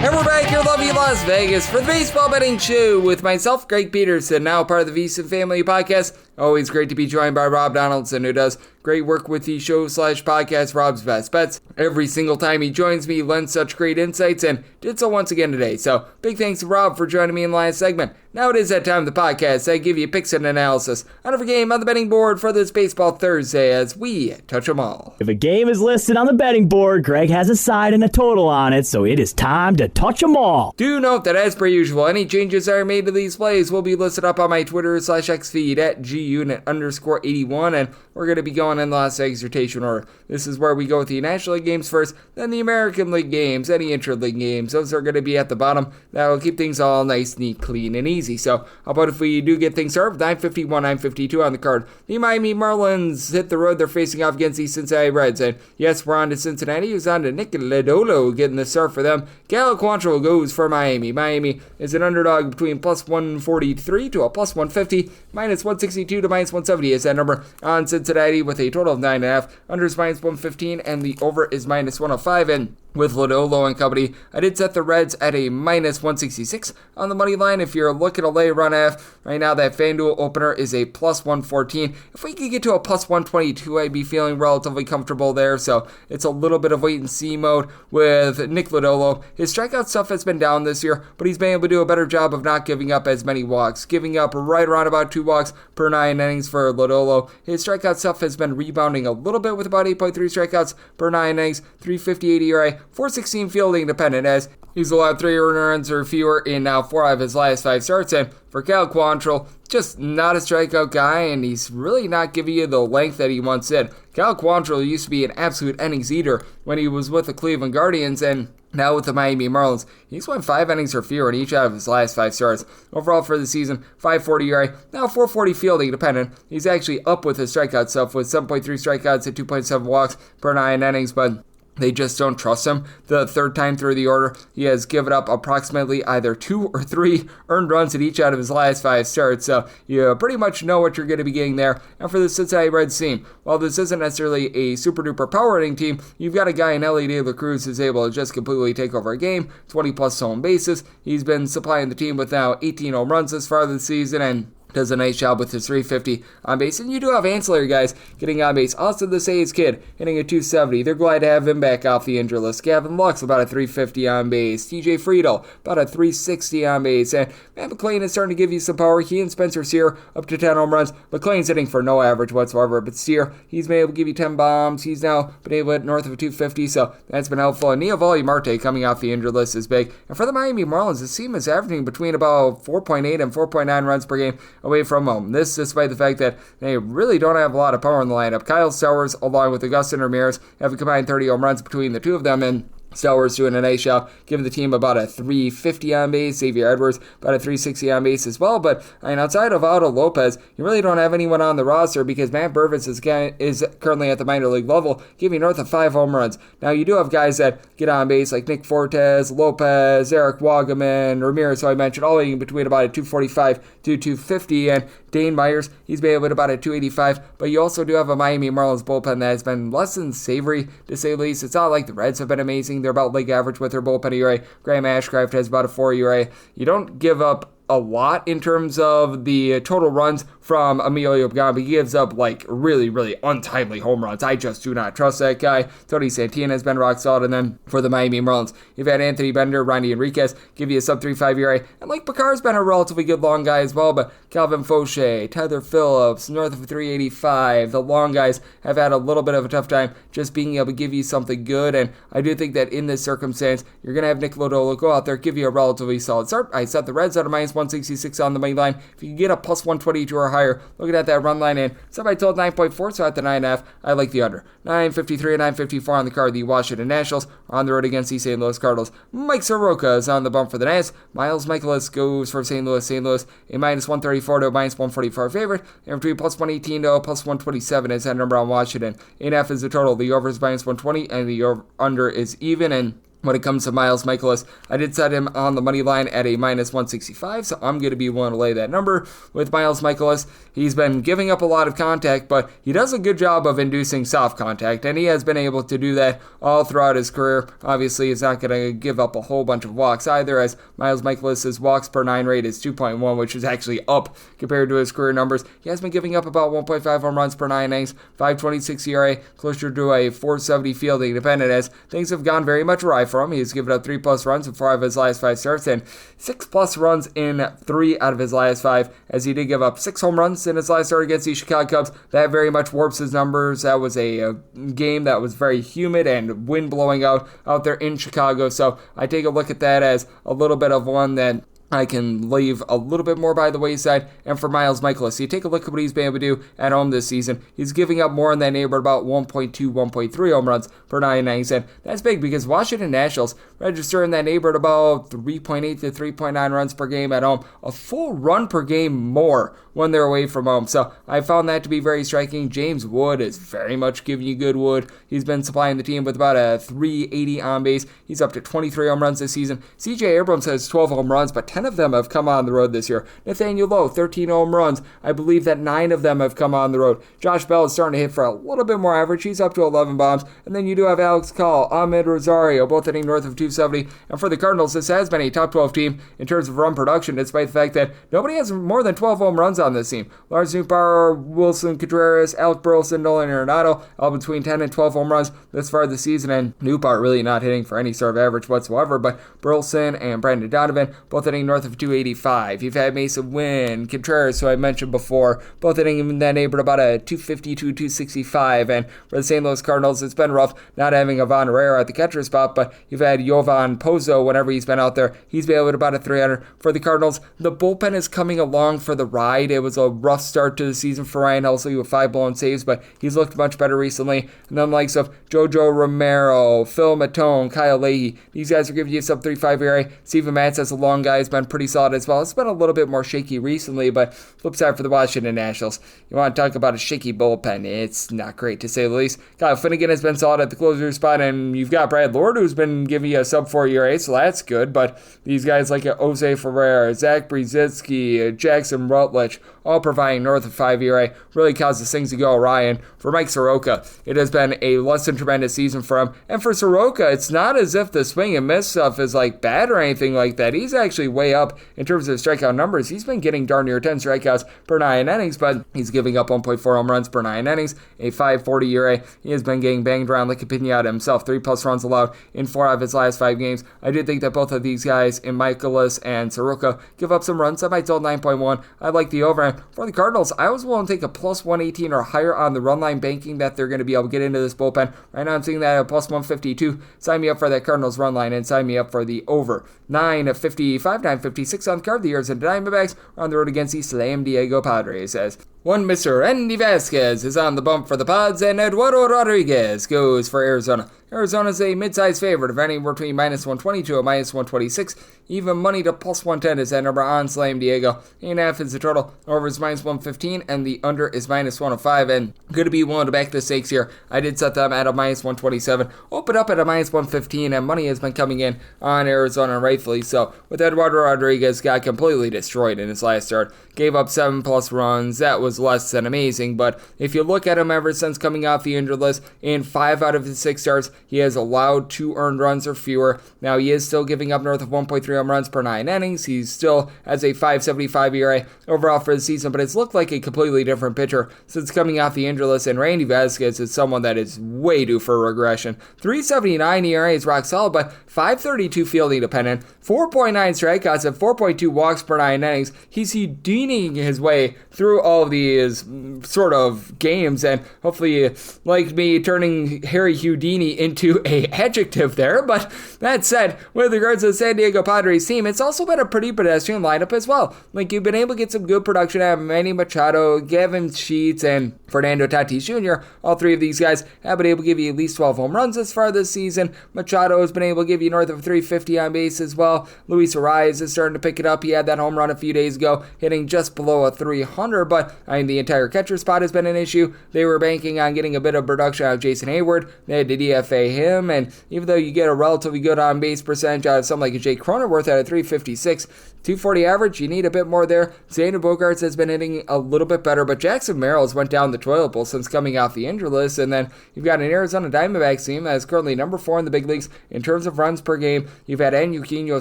And we're back here in lovely Las Vegas for the Baseball Betting Show with myself, Greg Peterson, now part of the VSiN Family Podcast. Always great to be joined by Rob Donaldson, who does great work with the show/podcast Rob's Best Bets. Every single time he joins me, he lends such great insights, and did so once again today. So big thanks to Rob for joining me in the last segment. Now it is that time of the podcast. I give you picks and analysis on every game on the betting board for this Baseball Thursday as we touch them all. If a game is listed on the betting board, Greg has a side and a total on it, so it is time to touch them all. Do note that, as per usual, any changes that are made to these plays will be listed up on my Twitter/X feed at @GUnit_81, and we're going to be going in the Las Vegas rotation order. This is where we go with the National League games first, then the American League games, any intra-league games. Those are going to be at the bottom. That will keep things all nice, neat, clean, and easy. So how about if we do get things started? 9:51, 9:52 on the card. The Miami Marlins hit the road. They're facing off against the Cincinnati Reds. And yes, we're on to Cincinnati. He was on to Nick Lodolo getting the start for them. Cal Quantrill goes for Miami. Miami is an underdog between plus 143 to a plus 150. Minus 162 to minus 170 is that number on Cincinnati with a total of 9.5. Under is minus 115 and the over is minus 105. And with Lodolo and company, I did set the Reds at a minus 166 on the money line. If you're looking to lay run half, right now that FanDuel opener is a plus 114. If we could get to a plus 122, I'd be feeling relatively comfortable there. So it's a little bit of wait and see mode with Nick Lodolo. His strikeout stuff has been down this year, but he's been able to do a better job of not giving up as many walks, giving up right around about 2 walks per 9 innings for Lodolo. His strikeout stuff has been rebounding a little bit with about 8.3 strikeouts per 9 innings, 358 ERA, 416 fielding dependent, as he's allowed 3 earned runs or fewer in now 4 out of his last 5 starts. And for Cal Quantrill, just not a strikeout guy, and he's really not giving you the length that he once did. Cal Quantrill used to be an absolute innings eater when he was with the Cleveland Guardians, and now with the Miami Marlins, he's won 5 innings or fewer in each out of his last 5 starts. Overall for the season, 540 ERA, now 440 fielding dependent. He's actually up with his strikeout stuff with 7.3 strikeouts and 2.7 walks per 9 innings, but they just don't trust him. The third time through the order, he has given up approximately either 2 or 3 earned runs at each out of his last 5 starts, so you pretty much know what you're going to be getting there. And for the Cincinnati Reds team, while this isn't necessarily a super-duper power-hitting team, you've got a guy in Ellie De La Cruz who's able to just completely take over a game, 20-plus stolen bases. He's been supplying the team with now 18 home runs this far this season, and does a nice job with his 350 on base. And you do have ancillary guys getting on base. Austin the Say's kid hitting a 270. They're glad to have him back off the injury list. Gavin Lux about a 350 on base. TJ Friedel about a 360 on base. And Matt McLain is starting to give you some power. He and Spencer Steer up to 10 home runs. McLain's hitting for no average whatsoever, but Steer, he's been able to give you 10 bombs. He's now been able to hit north of a 250, so that's been helpful. And Niavali Marte coming off the injured list is big. And for the Miami Marlins, this team is averaging between about 4.8 and 4.9 runs per game away from home. This despite the fact that they really don't have a lot of power in the lineup. Kyle Stowers, along with Augustin Ramirez, have a combined 30 home runs between the two of them, and Stowers doing a nice job, giving the team about a 350 on base. Xavier Edwards about a 360 on base as well. But outside of Otto Lopez, you really don't have anyone on the roster because Matt Burvis is currently at the minor league level, giving north of 5 home runs. Now you do have guys that get on base like Nick Fortes, Lopez, Eric Wagaman, Ramirez, so I mentioned, all in between about a 245 to 250, and Dane Myers, he's been able to about a 285, but you also do have a Miami Marlins bullpen that has been less than savory, to say the least. It's not like the Reds have been amazing. They're about league average with their bullpen ERA. Graham Ashcraft has about a 4 ERA. You don't give up a lot in terms of the total runs from Emilio Pagan, but he gives up like really, really untimely home runs. I just do not trust that guy. Tony Santana has been rock solid. And then for the Miami Marlins, you've had Anthony Bender, Ronnie Enriquez give you a sub-3.5 ERA. And like Picar's been a relatively good long guy as well, but Calvin Fauché, Tyler Phillips, north of 385. The long guys have had a little bit of a tough time just being able to give you something good. And I do think that in this circumstance, you're going to have Nick Lodolo go out there, give you a relatively solid start. I set the Reds at a minus 166 on the money line. If you can get a plus 122 or higher, looking at that run line, and somebody told 9.4, so at the 9.5, I like the under. 953 and 954 on the card. The Washington Nationals are on the road against the St. Louis Cardinals. Mike Soroka is on the bump for the Nats. Miles Michaelis goes for St. Louis. St. Louis a minus 134 to a minus 144 favorite, and between plus 118 to a plus 127 is that number on Washington. 8.5 is the total. The over is minus 120, and the under is even. And when it comes to Miles Michaelis, I did set him on the money line at a minus 165, so I'm going to be willing to lay that number with Miles Michaelis. He's been giving up a lot of contact, but he does a good job of inducing soft contact, and he has been able to do that all throughout his career. Obviously, he's not going to give up a whole bunch of walks either, as Miles Michaelis' walks per 9 rate is 2.1, which is actually up compared to his career numbers. He has been giving up about 1.5 home runs per 9 innings, 5.26 ERA, closer to a 4.70 fielding dependent, as things have gone very much awry for him. He's given up 3+ runs in 4 of his last 5 starts and 6+ runs in 3 out of his last 5, as he did give up 6 home runs in his last start against the Chicago Cubs. That very much warps his numbers. That was a game that was very humid and wind blowing out there in Chicago, so I take a look at that as a little bit of one that I can leave a little bit more by the wayside. And for Miles Michaelis, you take a look at what he's been able to do at home this season. He's giving up more in that neighborhood, about 1.2, 1.3 home runs per 9 innings. And that's big because Washington Nationals register in that neighborhood about 3.8 to 3.9 runs per game at home. A full run per game more when they're away from home. So I found that to be very striking. James Wood is very much giving you good wood. He's been supplying the team with about a 380 on base. He's up to 23 home runs this season. CJ Abrams has 12 home runs, but 10 of them have come on the road this year. Nathaniel Lowe, 13 home runs. I believe that 9 of them have come on the road. Josh Bell is starting to hit for a little bit more average. He's up to 11 bombs. And then you do have Alex Call, Ahmed Rosario, both hitting north of 270. And for the Cardinals, this has been a top 12 team in terms of run production, despite the fact that nobody has more than 12 home runs on this team. Lars Nootbaar, Wilson Contreras, Alec Burleson, Nolan Arenado, all between 10 and 12 home runs this far this season. And Nootbaar really not hitting for any sort of average whatsoever, but Burleson and Brandon Donovan both hitting north of 285. You've had Mason Wynn, Contreras, who I mentioned before, both hitting in that neighborhood about a 250 to 265. And for the St. Louis Cardinals, it's been rough not having Ivan Herrera at the catcher spot, but you've had Yovan Pozo whenever he's been out there. He's been able to about a 300. For the Cardinals, the bullpen is coming along for the ride. It was a rough start to the season for Ryan Helsley with 5 blown saves, but he's looked much better recently. And then the likes of Jojo Romero, Phil Matone, Kyle Leahy, these guys are giving you sub 3.5 ERA. Steven Matz as a long guy has been pretty solid as well. It's been a little bit more shaky recently, but flip side for the Washington Nationals, you want to talk about a shaky bullpen, it's not great to say the least. Kyle Finnegan has been solid at the closer spot, and you've got Brad Lord who's been giving you a sub 4 ERA, so that's good, but these guys like Jose Ferrer, Zach Brzezinski, Jackson Rutledge, all providing north of 5 ERA, really causes things to go awry. And for Mike Soroka, it has been a less than tremendous season for him. And for Soroka, it's not as if the swing and miss stuff is like bad or anything like that. He's actually way up in terms of strikeout numbers. He's been getting darn near 10 strikeouts per 9 innings, but he's giving up 1.4 home runs per 9 innings, a 5.40 ERA. He has been getting banged around like a pinata himself. 3+ runs allowed in 4 out of his last 5 games. I do think that both of these guys, in Michaelis and Soroka, give up some runs. I might tell 9.1. I like the over. And for the Cardinals, I was willing to take a plus 118 or higher on the run line banking that they're going to be able to get into this bullpen. Right now I'm seeing that at plus 152. Sign me up for that Cardinals run line and sign me up for the over. 9.55, 9.56 on the card. The Arizona Diamondbacks are on the road against the Slam Diego Padres, as one Mr. Andy Vasquez is on the bump for the Pods, and Eduardo Rodriguez goes for Arizona. Arizona's a mid-sized favorite of anywhere between minus 120 to a minus 126. Even money to plus 110 is that number on Slam Diego. 8.5 is the total. Over is minus 115, and the under is minus 105. And going to be willing to back the stakes here. I did set them at a minus 127. Open up at a minus 115, and money has been coming in on Arizona, rightfully so. With Eduardo Rodriguez, got completely destroyed in his last start. Gave up 7+ runs. That was was less than amazing. But if you look at him ever since coming off the injured list, in 5 out of his 6 starts, he has allowed 2 earned runs or fewer. Now, he is still giving up north of 1.3 home runs per 9 innings. He still has a 5.75 ERA overall for the season, but it's looked like a completely different pitcher since coming off the injured list. And Randy Vasquez is someone that is way due for regression. 3.79 ERA is rock solid, but 5.32 fielding dependent, 4.9 strikeouts, and 4.2 walks per 9 innings. He's Houdiniing his way through all of these sort of games, and hopefully, like me, turning Harry Houdini into a adjective there. But that said, with regards to the San Diego Padres team, it's also been a pretty pedestrian lineup as well. Like, you've been able to get some good production out of Manny Machado, Gavin Sheets, and Fernando Tatis Jr. All 3 of these guys have been able to give you at least 12 home runs this far this season. Machado has been able to give you north of 350 on base as well. Luis Arias is starting to pick it up. He had that home run a few days ago, hitting just below a 300, but the entire catcher spot has been an issue. They were banking on getting a bit of production out of Jason Hayward. They had to DFA him, and even though you get a relatively good on-base percentage out of something like a Jake Cronenworth at a 356, 240 average, you need a bit more there. Xander Bogaerts has been hitting a little bit better, but Jackson Merrill's went down the toilet bowl since coming off the injury list. And then you've got an Arizona Diamondbacks team that is currently number 4 in the big leagues in terms of runs per game. You've had Eugenio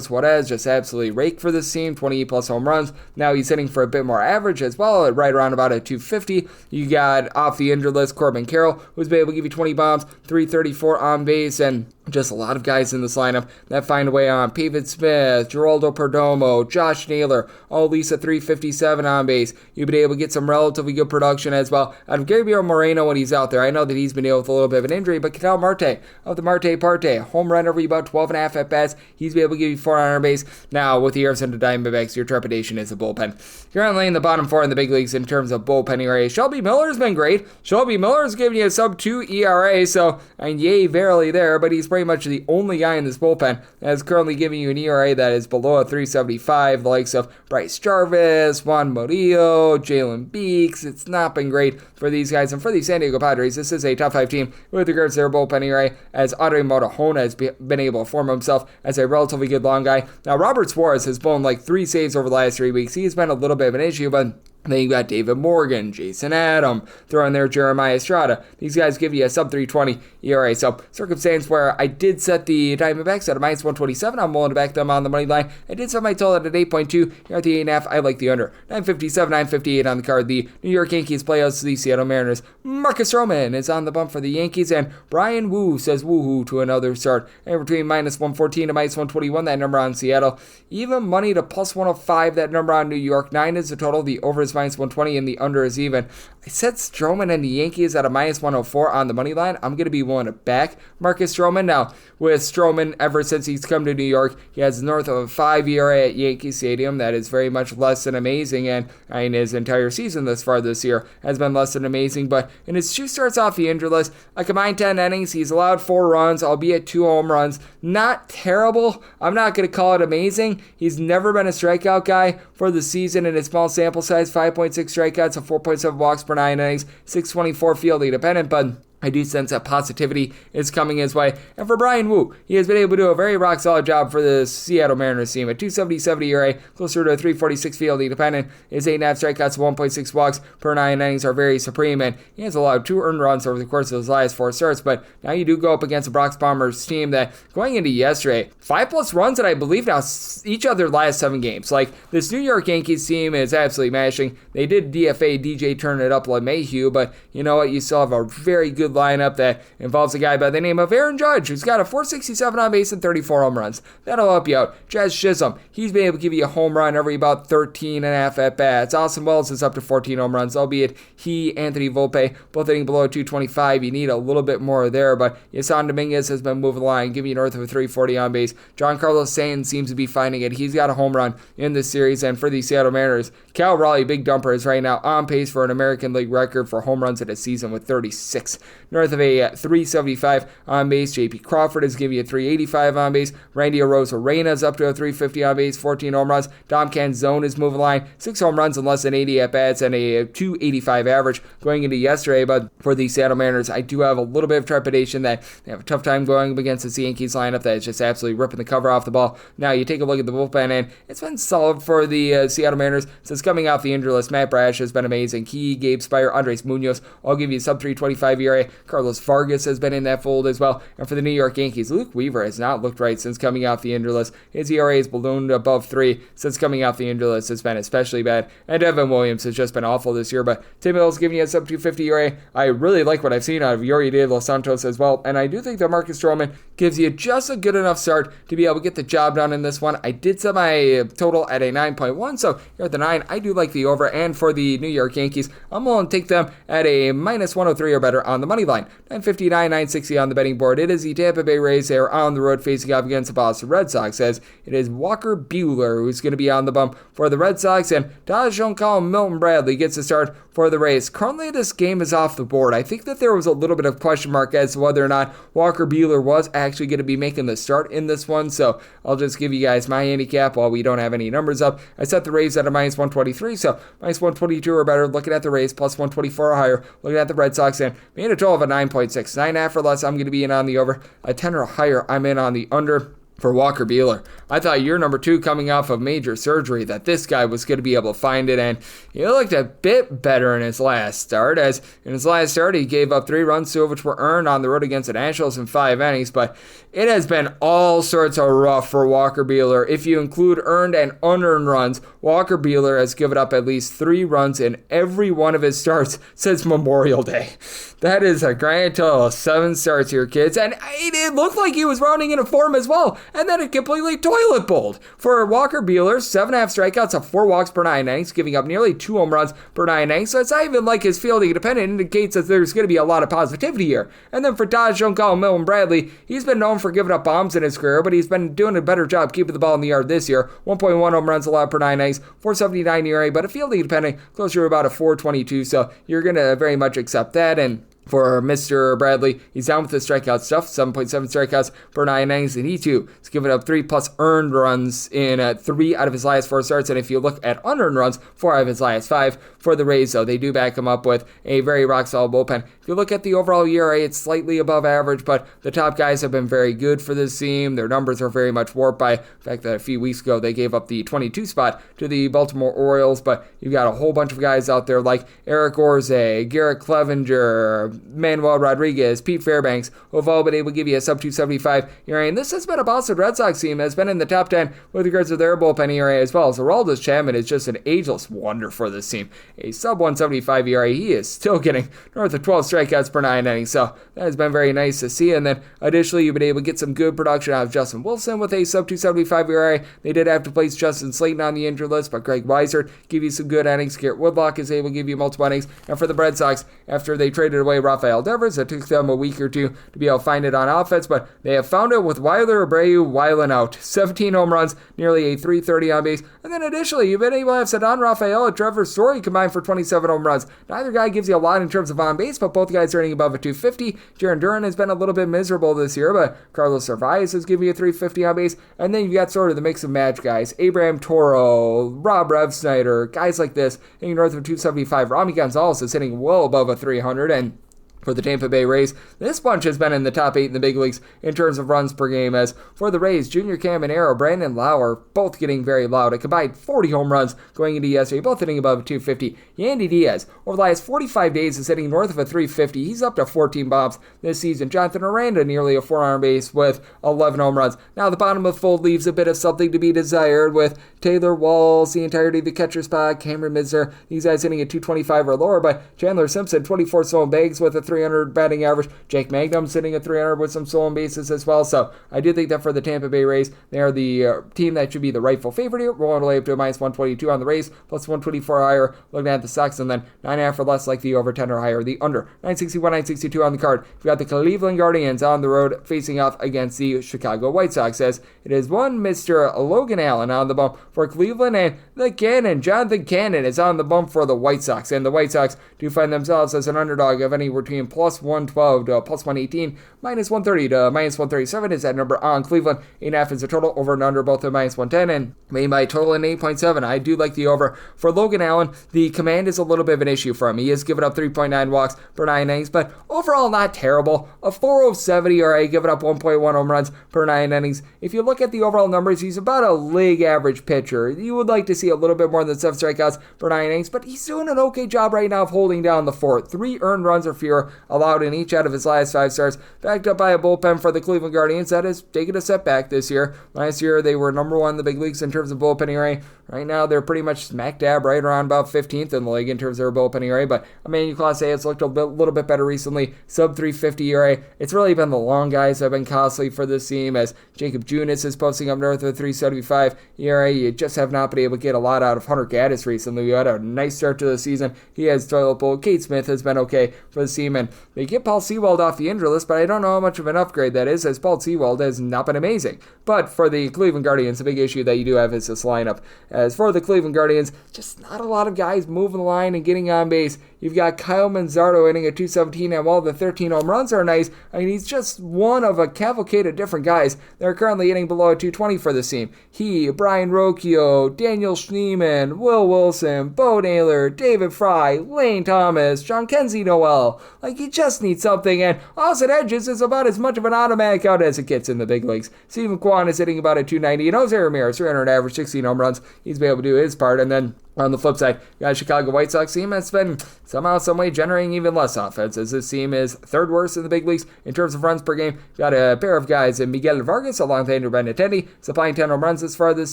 Suarez just absolutely rake for this team, 28 plus home runs. Now he's hitting for a bit more average as well, at right around about a 250. You got off the injured list Corbin Carroll, who's been able to give you 20 bombs, 334 on base, and just a lot of guys in this lineup that find a way on. Pavin Smith, Geraldo Perdomo, Josh Naylor, all at least a 357 on base. You've been able to get some relatively good production as well out of Gabriel Moreno when he's out there. I know that he's been dealing with a little bit of an injury, but Ketel Marte of the Marte Parte, home run every about 12.5 at bats. He's been able to give you 4 on base. Now, with the Arizona Diamondbacks, your trepidation is a bullpen. Currently in the bottom 4 in the big leagues in terms of bullpen ERA. Shelby Miller's been great. Shelby Miller's giving you a sub-2 ERA, so yay, verily there, but he's pretty much the only guy in this bullpen that is currently giving you an ERA that is below a 3.75. The likes of Bryce Jarvis, Juan Murillo, Jalen Beeks. It's not been great for these guys. And for the San Diego Padres, this is a top 5 team with regards to their bullpen ERA, as Andre Motojona has been able to form himself as a relatively good long guy. Now, Robert Suarez has blown like 3 saves over the last 3 weeks. He's been a little bit of an issue, but then you got David Morgan, Jason Adam, throw in there Jeremiah Estrada. These guys give you a sub-320 ERA. So, circumstance where I did set the Diamondbacks at a minus 127. I'm willing to back them on the money line. I did set my total at 8.2. Here at the 8.5, I like the under. 957, 958 on the card. The New York Yankees play out to the Seattle Mariners. Marcus Stroman is on the bump for the Yankees, and Brian Wu says woohoo to another start. And between minus 114 to minus 121, that number on Seattle. Even money to plus 105, that number on New York. 9 is the total. The over is minus 120 and the under is even. I set Stroman and the Yankees at a minus 104 on the money line. I'm going to be willing to back Marcus Stroman. Now, with Stroman, ever since he's come to New York, he has north of a 5 ERA at Yankee Stadium. That is very much less than amazing, and his entire season thus far this year has been less than amazing. But in his 2 starts off the injured list, a combined 10 innings, he's allowed 4 runs, albeit 2 home runs. Not terrible. I'm not going to call it amazing. He's never been a strikeout guy for the season in a small sample size, 5.6 strikeouts and 4.7 walks per 9 innings, 624 fielding dependent, but I do sense that positivity is coming his way. And for Brian Wu, he has been able to do a very rock-solid job for the Seattle Mariners team. At 277 ERA, closer to a 346 fielding dependent. His 8.5 strikeouts, 1.6 walks per 9 innings are very supreme, and he has allowed 2 earned runs over the course of his last 4 starts. But now you do go up against the Bronx Bombers team that, going into yesterday, 5+ runs that I believe now each of their last 7 games. Like, this New York Yankees team is absolutely mashing. They did DFA DJ Turn It Up LeMahieu, but you know what? You still have a very good lineup that involves a guy by the name of Aaron Judge, who's got a 467 on base and 34 home runs. That'll help you out. Jazz Chisholm, he's been able to give you a home run every about 13.5 at-bats. Austin Wells is up to 14 home runs, albeit he, Anthony Volpe, both hitting below 225. You need a little bit more there, but Yasan Dominguez has been moving the line, giving you north of a 340 on base. John Carlos Stanton seems to be finding it. He's got a home run in this series, and for the Seattle Mariners, Cal Raleigh, big dumper, is right now on pace for an American League record for home runs in a season with 36. north of a 375 on base. J.P. Crawford is giving you a 385 on base. Randy Arozarena is up to a 350 on base, 14 home runs. Dom Canzone is moving line, 6 home runs and less than 80 at-bats, and a 285 average going into yesterday. But for the Seattle Mariners, I do have a little bit of trepidation that they have a tough time going up against this Yankees lineup that is just absolutely ripping the cover off the ball. Now, you take a look at the bullpen, and it's been solid for the Seattle Mariners since coming off the injury list. Matt Brash has been amazing. He, Gabe Spire, Andres Munoz, I'll give you a sub-325 ERA. Carlos Vargas has been in that fold as well. And for the New York Yankees, Luke Weaver has not looked right since coming off the injury list. His ERA has ballooned above 3 since coming off the injury list. Has been especially bad. And Evan Williams has just been awful this year. But Tim Hill's giving you a sub-250 ERA. I really like what I've seen out of Yori De Los Santos as well. And I do think that Marcus Stroman gives you just a good enough start to be able to get the job done in this one. I did set my total at a 9.1, so here at the 9, I do like the over. And for the New York Yankees, I'm willing to take them at a minus 103 or better on the money line. 959, 960 on the betting board. It is the Tampa Bay Rays. They are on the road facing off against the Boston Red Sox, as it is Walker Buehler who's going to be on the bump for the Red Sox, and Taj Jonkal Milton Bradley gets the start for the Rays. Currently, this game is off the board. I think that there was a little bit of question mark as to whether or not Walker Buehler was actually going to be making the start in this one, so I'll just give you guys my handicap while we don't have any numbers up. I set the Rays at a minus 123, so minus 122 or better, looking at the Rays, plus 124 or higher, looking at the Red Sox, and made a total of a 9.6. 9.5 or less, I'm going to be in on the over. A 10 or higher, I'm in on the under. For Walker Buehler, I thought year number 2 coming off of major surgery that this guy was going to be able to find it, and he looked a bit better in his last start, as in his last start he gave up 3 runs, 2 of which were earned on the road against the Nationals in 5 innings, but it has been all sorts of rough for Walker Buehler. If you include earned and unearned runs, Walker Buehler has given up at least 3 runs in every one of his starts since Memorial Day. That is a grand total of 7 starts here, kids, and it looked like he was rounding into form as well. And then it completely toilet bowled. For Walker Buehler, 7.5 strikeouts of 4 walks per 9 innings, giving up nearly 2 home runs per 9 innings. So it's not even like his fielding dependent. It indicates that there's going to be a lot of positivity here. And then for Taj Jonkal Milton Bradley, he's been known for giving up bombs in his career, but he's been doing a better job keeping the ball in the yard this year. 1.1 home runs allowed per 9 innings, 4.79 ERA, but a fielding dependent closer to about a 4.22. So you're going to very much accept that. And for Mr. Bradley, he's down with the strikeout stuff, 7.7 strikeouts per 9 innings, and he too has given up 3+ earned runs in 3 out of his last 4 starts, and if you look at unearned runs, 4 out of his last 5 for the Rays, though. They do back him up with a very rock-solid bullpen. If you look at the overall ERA, it's slightly above average, but the top guys have been very good for this team. Their numbers are very much warped by the fact that a few weeks ago they gave up the 22 spot to the Baltimore Orioles, but you've got a whole bunch of guys out there like Eric Orze, Garrett Clevenger, Manuel Rodriguez, Pete Fairbanks, who have all been able to give you a sub-275 ERA. And this has been a Boston Red Sox team that has been in the top 10 with regards to their bullpen ERA as well. So Aroldis Chapman is just an ageless wonder for this team. A sub-175 ERA, he is still getting north of 12 strikeouts per 9 innings. So that has been very nice to see. And then additionally, you've been able to get some good production out of Justin Wilson with a sub-275 ERA. They did have to place Justin Slayton on the injured list, but Greg Weiser give you some good innings. Garrett Woodlock is able to give you multiple innings. And for the Red Sox, after they traded away Rafael Devers, it took them a week or two to be able to find it on offense, but they have found it with Wilder Abreu wiling out. 17 home runs, nearly a 330 on base. And then additionally, you've been able to have Ceddanne Rafael and Trevor Story combined for 27 home runs. Neither guy gives you a lot in terms of on base, but both guys are earning above a 250. Jaron Duran has been a little bit miserable this year, but Carlos Narvaez has given you a 350 on base. And then you've got sort of the mix of match guys. Abraham Toro, Rob Refsnyder, guys like this hitting north of 275. Rami Gonzalez is hitting well above a 300, and for the Tampa Bay Rays, this bunch has been in the top 8 in the big leagues in terms of runs per game, as for the Rays, Junior Caminero, Brandon Lauer, both getting very loud. A combined 40 home runs going into yesterday, both hitting above 250. Yandy Diaz, over the last 45 days, is hitting north of a 350. He's up to 14 bombs this season. Jonathan Aranda, nearly a 4-arm base with 11 home runs. Now the bottom of the fold leaves a bit of something to be desired with Taylor Walls, the entirety of the catcher spot, Cameron Misner, these guys hitting at 225 or lower, but Chandler Simpson, 24 stolen bags with a 300 batting average. Jake Magnum sitting at 300 with some stolen bases as well. So I do think that for the Tampa Bay Rays, they are the team that should be the rightful favorite here. Rolling away up to a minus 122 on the Rays, plus 124 higher. Looking at the Sox, and then 9.5 or less, like the over 10 or higher. The under 961, 962 on the card. We've got the Cleveland Guardians on the road facing off against the Chicago White Sox, as it is one Mr. Logan Allen on the bump for Cleveland, and the Cannon, Jonathan Cannon, is on the bump for the White Sox. And the White Sox do find themselves as an underdog of anywhere between between plus 112 to plus 118, minus 130 to minus 137 is that number on Cleveland. 8.5 is the total, over and under both at minus 110, and made my total in 8.7. I do like the over. For Logan Allen, the command is a little bit of an issue for him. He has given up 3.9 walks per 9 innings, but overall not terrible. A 4.07 ERA, giving up 1.1 home runs per 9 innings. If you look at the overall numbers, he's about a league average pitcher. You would like to see a little bit more than 7 strikeouts per 9 innings, but he's doing an okay job right now of holding down the fort. 3 earned runs or fewer allowed in each out of his last 5 starts, backed up by a bullpen for the Cleveland Guardians that has taken a setback this year. Last year, they were number 1 in the big leagues in terms of bullpen ERA. Right now, they're pretty much smack dab right around about 15th in the league in terms of their bullpen ERA, but Emmanuel Clase has looked a little bit better recently, sub 350 ERA. It's really been the long guys that have been costly for this team, as Jacob Junis is posting up north of 375 ERA. You just have not been able to get a lot out of Hunter Gaddis recently. We had a nice start to the season. He has toilet bowl. Kate Smith has been okay for the team, and they get Paul Sewald off the injury list, but I don't know how much of an upgrade that is, as Paul Sewald has not been amazing. But for the Cleveland Guardians, the big issue that you do have is this lineup. As for the Cleveland Guardians, just not a lot of guys moving the line and getting on base. You've got Kyle Manzardo hitting at 217, and while the 13 home runs are nice, I mean, he's just one of a cavalcade of different guys that are currently hitting below 220 for this team. He, Brian Rocchio, Daniel Schneemann, Will Wilson, Bo Naylor, David Fry, Lane Thomas, John Kenzie Noel. Like, you just need something, and Austin Hedges is about as much of an automatic out as it gets in the big leagues. Stephen Kwan is hitting about a 290, and Jose Ramirez, 300 average, 16 home runs. He's been able to do his part, and then on the flip side, you got a Chicago White Sox team that's been somehow, someway generating even less offense, as this team is third worst in the big leagues in terms of runs per game. You got a pair of guys in Miguel Vargas along with Andrew Benintendi, supplying 10 home runs this far this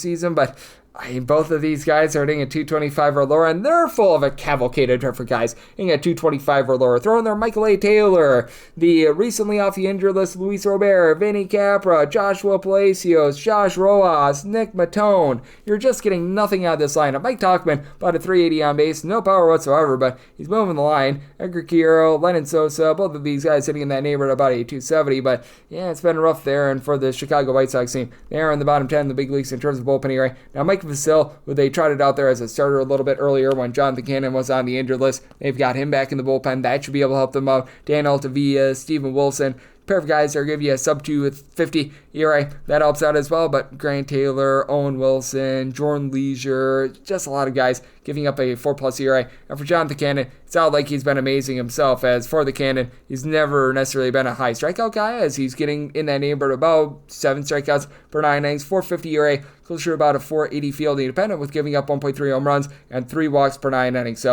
season, but I mean, both of these guys are hitting at 225 or lower, and they're full of a cavalcade of different guys hitting at 225 or lower. Throwing there Michael A. Taylor, the recently off the injured list Luis Robert, Vinny Capra, Joshua Palacios, Josh Rojas, Nick Matone. You're just getting nothing out of this lineup. Mike Tauchman, about a 380 on base, no power whatsoever, but he's moving the line. Edgar Quiro, Lennon Sosa, both of these guys hitting in that neighborhood about a 270, but yeah, it's been rough there, and for the Chicago White Sox team, they are in the bottom 10 in the big leagues in terms of bullpen ERA. Now, Mike Vasil, who they trotted out there as a starter a little bit earlier when Jonathan Cannon was on the injured list, they've got him back in the bullpen. That should be able to help them out. Dan Altavilla, Steven Wilson, pair of guys that are giving you a sub 250 ERA. That helps out as well, but Grant Taylor, Owen Wilson, Jordan Leisure, just a lot of guys giving up a 4+ ERA. And for Jonathan Cannon, it's not like he's been amazing himself. As for the Cannon, he's never necessarily been a high strikeout guy, as he's getting in that neighborhood about 7 strikeouts per 9 innings, 450 ERA, closer to about a 480 fielding dependent, with giving up 1.3 home runs and 3 walks per 9 innings.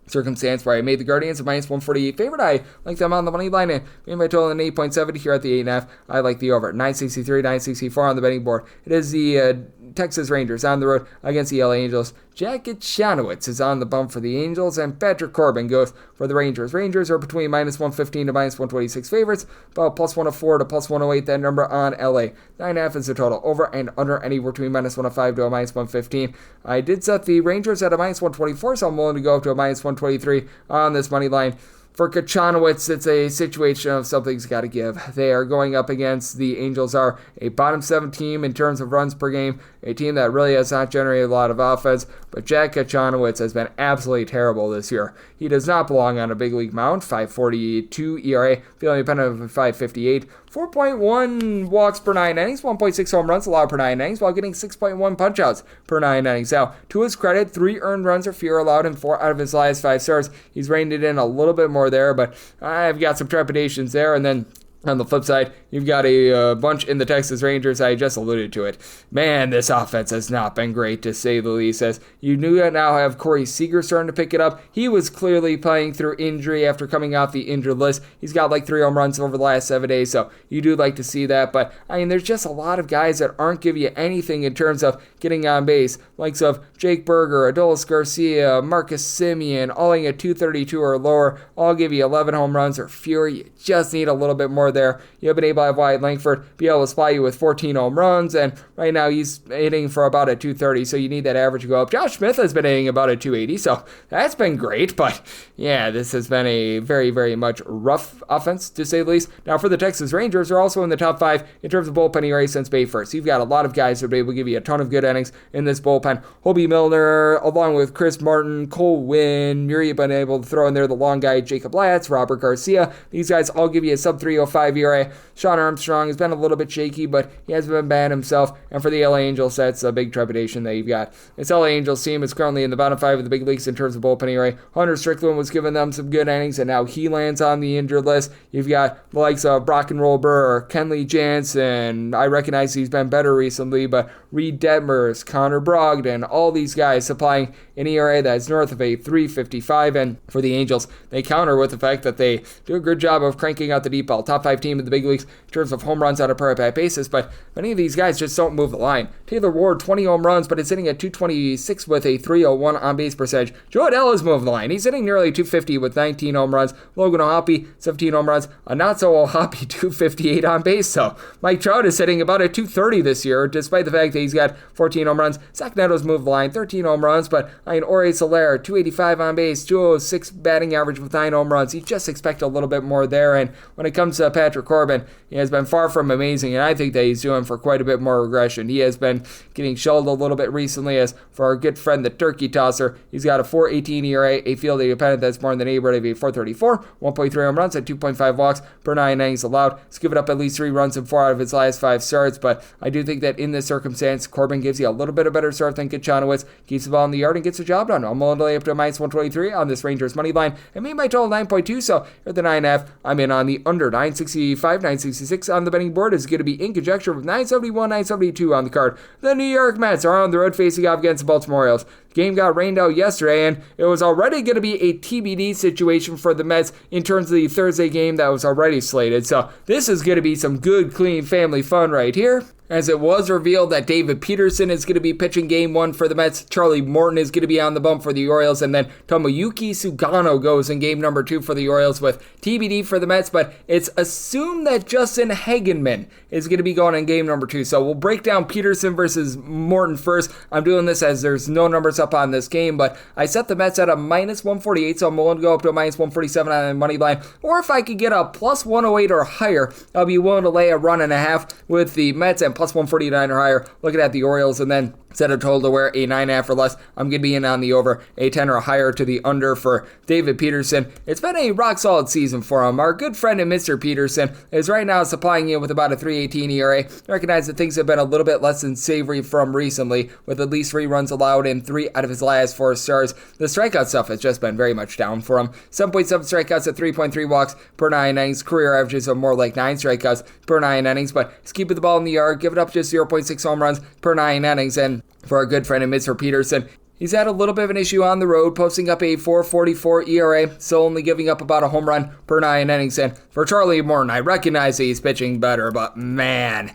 Circumstance where I made the Guardians a minus 148 favorite. I like them on the money line, and made my total in 8.7 here at the 8.5. I like the over. 963, 964 on the betting board. It is the Texas Rangers on the road against the LA Angels. Jack Ichanowitz is on the bump for the Angels, and Patrick Corbin goes for the Rangers. Rangers are between minus 115 to minus 126 favorites, about plus 104 to plus 108, that number on LA. 9.5 is the total. Over and under anywhere between minus 105 to a minus 115. I did set the Rangers at a minus 124, so I'm willing to go up to a minus 123 on this money line. For Kachanowicz, it's a situation of something's got to give. They are going up against the Angels, are a bottom 7 team in terms of runs per game, a team that really has not generated a lot of offense, but Jack Kachanowicz has been absolutely terrible this year. He does not belong on a big league mound. 5.42 ERA, fielding dependent of 5.58, 4.1 walks per 9 innings, 1.6 home runs allowed per 9 innings, while getting 6.1 punch-outs per 9 innings. Now, to his credit, 3 earned runs or fewer allowed in 4 out of his last 5 starts. He's reined it in a little bit more there, but I've got some trepidations there. And then on the flip side, you've got a bunch in the Texas Rangers. I just alluded to it. Man, this offense has not been great, to say the least. As you now have Corey Seager starting to pick it up. He was clearly playing through injury after coming off the injured list. He's got like 3 home runs over the last 7 days, so you do like to see that. But, I mean, there's just a lot of guys that aren't giving you anything in terms of getting on base. Likes of Jake Berger, Adolis Garcia, Marcus Semien, all at 232 or lower. All give you 11 home runs or fewer. You just need a little bit more there. You've been able to have Wyatt Langford be able to supply you with 14 home runs, and right now he's hitting for about a 230, so you need that average to go up. Josh Smith has been hitting about a 280, so that's been great, but yeah, this has been a very, very much rough offense, to say the least. Now, for the Texas Rangers, they're also in the top 5 in terms of bullpen ERA since May 1st. You've got a lot of guys who will be able to give you a ton of good innings in this bullpen. Hobie Milner, along with Chris Martin, Cole Winn, you've been able to throw in there the long guy, Jacob Latz, Robert Garcia. These guys all give you a sub 305 ERA. Sean Armstrong has been a little bit shaky, but he hasn't been bad himself. And for the LA Angels, that's a big trepidation that you've got. This LA Angels team is currently in the bottom 5 of the big leagues in terms of bullpen ERA. Hunter Strickland was giving them some good innings, and now he lands on the injured list. You've got the likes of Brock and Roll Burr, Kenley Jansen. I recognize he's been better recently, but Reed Detmers, Connor Brogdon, all these guys supplying an ERA that's north of a 3.55. And for the Angels, they counter with the fact that they do a good job of cranking out the deep ball. Top 5 team in the big leagues in terms of home runs on a per at-bat basis, but many of these guys just don't move the line. Taylor Ward, 20 home runs, but it's hitting at 226 with a 301 on-base percentage. Joe Adell is moving the line. He's hitting nearly 250 with 19 home runs. Logan O'Hoppe, 17 home runs. A not-so-O'Hoppe, 258 on base. So Mike Trout is hitting about a 230 this year, despite the fact that he's got 14 home runs. Zach Neto's moved the line, 13 home runs, but Ore Soler, 285 on base, 206 batting average with 9 home runs. You just expect a little bit more there. And when it comes to Patrick Corbin, he has been far from amazing, and I think that he's doing for quite a bit more regression. He has been getting shelled a little bit recently, as for our good friend, the Turkey Tosser, he's got a 4.18 ERA, a fielding dependent that's more in the neighborhood of a 4.34, 1.3 home runs, and 2.5 walks per 9 innings allowed. He's given up at least 3 runs in 4 out of his last 5 starts, but I do think that in this circumstance, Corbin gives you a little bit of better start than Kachanowicz, keeps the ball in the yard and gets the job done. I'm willing to lay up to a minus 123 on this Rangers money line, and made my total 9.2, so at the 9.5, I'm in on the under. 965, 966 on the betting board is going to be in conjecture with 971, 972 on the card. The New York Mets are on the road facing off against the Baltimore Orioles. The game got rained out yesterday, and it was already going to be a TBD situation for the Mets in terms of the Thursday game that was already slated. So this is going to be some good, clean family fun right here, as it was revealed that David Peterson is going to be pitching Game 1 for the Mets. Charlie Morton is going to be on the bump for the Orioles, and then Tomoyuki Sugano goes in Game number 2 for the Orioles with TBD for the Mets, but it's assumed that Justin Hagenman is going to be going in Game number 2. So we'll break down Peterson versus Morton first. I'm doing this as there's no numbers up on this game, but I set the Mets at a minus 148, so I'm willing to go up to a minus 147 on the money line, or if I could get a plus 108 or higher, I'll be willing to lay a run and a half with the Mets and plus 149 or higher, looking at the Orioles, and then set a total to where a 9.5 or less. I'm going to be in on the over, a 10 or higher to the under for David Peterson. It's been a rock-solid season for him. Our good friend and Mr. Peterson is right now supplying you with about a 3.18 ERA. Recognize that things have been a little bit less than savory from recently, with at least 3 runs allowed in 3 out of his last 4 starts. The strikeout stuff has just been very much down for him. 7.7 strikeouts at 3.3 walks per 9 innings. Career averages of more like 9 strikeouts per 9 innings, but he's keeping the ball in the yard, giving up just 0.6 home runs per 9 innings, and for our good friend and Mr. Peterson, he's had a little bit of an issue on the road, posting up a 4.44 ERA, still only giving up about a home run per 9 innings. And for Charlie Morton, I recognize that he's pitching better, but man,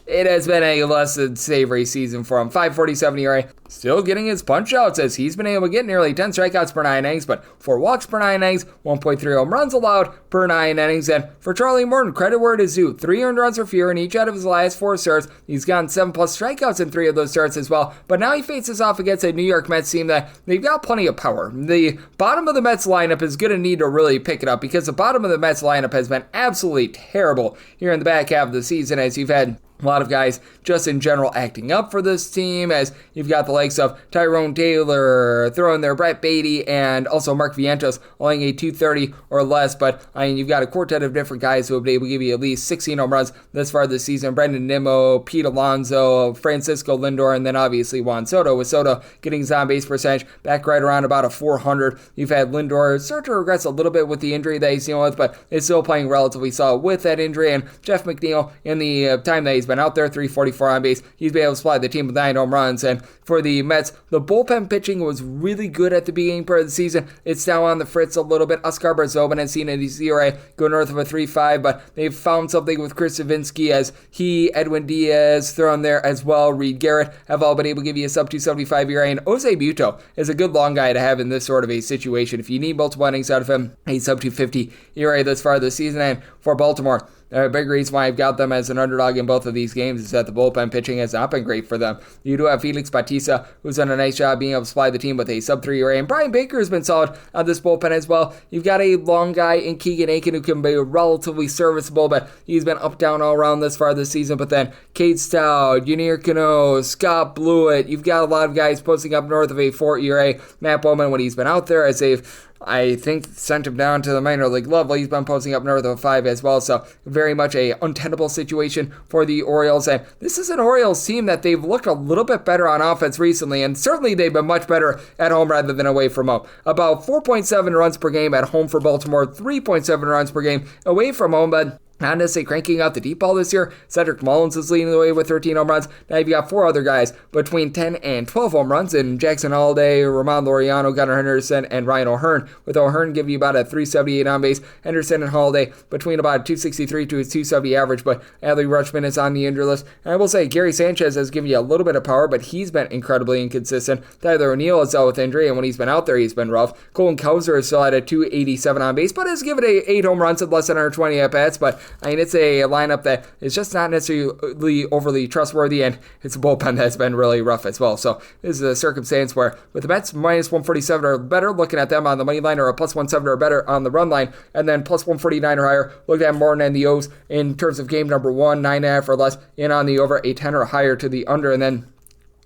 it has been a less than savory season for him. 5.47 ERA, still getting his punch-outs as he's been able to get nearly 10 strikeouts per 9 innings, but 4 walks per 9 innings, 1.3 home runs allowed per 9 innings. And for Charlie Morton, credit where it is due. 3 earned runs or fewer in each out of his last 4 starts. He's gotten 7+ strikeouts in 3 of those starts as well, but now he faces off against a New York Mets team that they've got plenty of power. The bottom of the Mets lineup is going to need to really pick it up, because the bottom of the Mets lineup has been absolutely terrible here in the back half of the season, as you've had a lot of guys just in general acting up for this team, as you've got the likes of Tyrone Taylor throwing there, Brett Beatty, and also Mark Vientos owing a 230 or less. But I mean, you've got a quartet of different guys who will be able to give you at least 16 home runs this far this season. Brendan Nimmo, Pete Alonso, Francisco Lindor, and then obviously Juan Soto, with Soto getting his on-base percentage back right around about a 400. You've had Lindor start to regress a little bit with the injury that he's dealing with, but is still playing relatively solid with that injury. And Jeff McNeil, in the time that he's been out there, 344 on base, he's been able to supply the team with 9 home runs. And for the Mets, the bullpen pitching was really good at the beginning part of the season. It's now on the fritz a little bit. Oscar Barzobin has seen his ERA go north of a 3.5, but they've found something with Chris Savinsky, as he, Edwin Diaz thrown there as well, Reed Garrett have all been able to give you a sub 275 ERA, and Jose Buto is a good long guy to have in this sort of a situation. If you need multiple innings out of him, a sub 250 ERA thus far this season. And for Baltimore, a big reason why I've got them as an underdog in both of these games is that the bullpen pitching has not been great for them. You do have Felix Bautista, who's done a nice job being able to supply the team with a sub-3 ERA, and Brian Baker has been solid on this bullpen as well. You've got a long guy in Keegan Aiken who can be relatively serviceable, but he's been up down all around this far this season. But then Cade Stout, Yunier Cano, Scott Blewett, you've got a lot of guys posting up north of a 4 ERA. Matt Bowman, when he's been out there, as they've, I think, sent him down to the minor league level, he's been posting up north of a 5 as well. So very much a untenable situation for the Orioles. And this is an Orioles team that they've looked a little bit better on offense recently, and certainly they've been much better at home rather than away from home. About 4.7 runs per game at home for Baltimore, 3.7 runs per game away from home, but not necessarily cranking out the deep ball this year. Cedric Mullins is leading the way with 13 home runs. Now you've got 4 other guys between 10 and 12 home runs in Jackson Holliday, Ramon Laureano, Gunnar Henderson, and Ryan O'Hearn, with O'Hearn giving you about a 378 on base. Henderson and Holliday between about a 263 to a 270 average, but Adley Rutschman is on the injured list. And I will say Gary Sanchez has given you a little bit of power, but he's been incredibly inconsistent. Tyler O'Neill is out with injury, and when he's been out there, he's been rough. Colin Cowser is still at a 287 on base, but has given 8 home runs in less than 120 at-bats. But I mean, it's a lineup that is just not necessarily overly trustworthy, and it's a bullpen that's been really rough as well. So this is a circumstance where with the Mets minus 147 or better, looking at them on the money line, or a plus 170 or better on the run line, and then plus 149 or higher, looking at Morton and the O's in terms of game number 1, 9.5 or less, in on the over, a 10 or higher to the under. And then